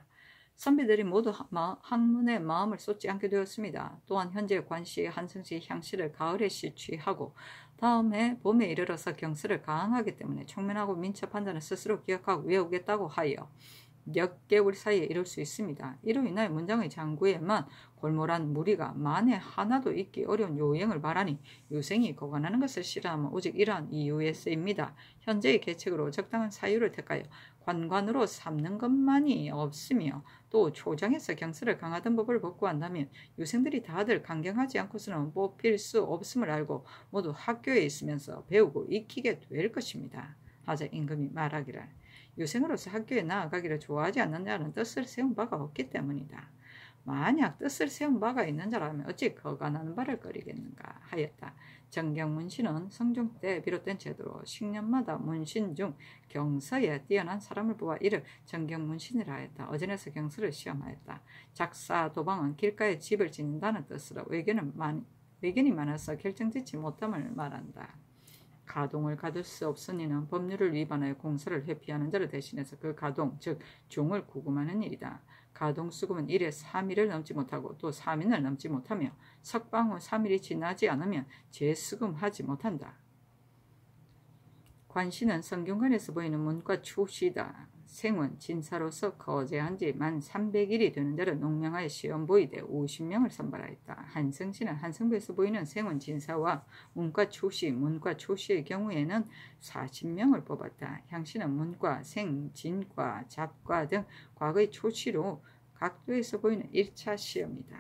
선비들이 모두 학문에 마음을 쏟지 않게 되었습니다. 또한 현재 관시, 한승시, 향시를 가을에 시취하고 다음해 봄에 이르러서 경서를 강하기 때문에 총명하고 민첩 한자는 스스로 기억하고 외우겠다고 하여 몇 개월 사이에 이룰 수 있습니다. 이로 인하여 문장의 장구에만 골몰한 무리가 만에 하나도 읽기 어려운 요행을 말하니 유생이 거간하는 것을 싫어하면 오직 이러한 이유에서입니다. 현재의 계책으로 적당한 사유를 택하여 관관으로 삼는 것만이 없으며 또 초장에서 경서를 강하던 법을 복구한다면 유생들이 다들 강경하지 않고서는 뽑힐 수 없음을 알고 모두 학교에 있으면서 배우고 익히게 될 것입니다. 하자 임금이 말하기를 유생으로서 학교에 나아가기를 좋아하지 않는 자는 뜻을 세운 바가 없기 때문이다. 만약 뜻을 세운 바가 있는 자라면 어찌 거간하는 바를 꺼리겠는가 하였다. 정경문신은 성종 때 비롯된 제도로 10년마다 문신 중 경서에 뛰어난 사람을 뽑아 이를 정경문신이라 하였다. 어전에서 경서를 시험하였다. 작사 도방은 길가에 집을 짓는다는 뜻으로 의견이 많아서 결정짓지 못함을 말한다. 가동을 가둘 수 없으니는 법률을 위반하여 공사를 회피하는 자를 대신해서 그 가동, 즉 종을 구금하는 일이다. 가동수금은 1에 3일을 넘지 못하고 또 3일을 넘지 못하며 석방 후 3일이 지나지 않으면 재수금하지 못한다. 관시는 성균관에서 보이는 문과 출시다. 생원 진사로서 거제한 지 만 300일이 되는 자를 농명하여 시험 보이되 50명을 선발하였다. 한성시는 한성부에서 보이는 생원 진사와 문과 출시, 문과 출시의 경우에는 40명을 뽑았다. 향시는 문과, 생, 진과, 잡과 등 과거의 출시로 각도에서 보이는 1차 시험이다.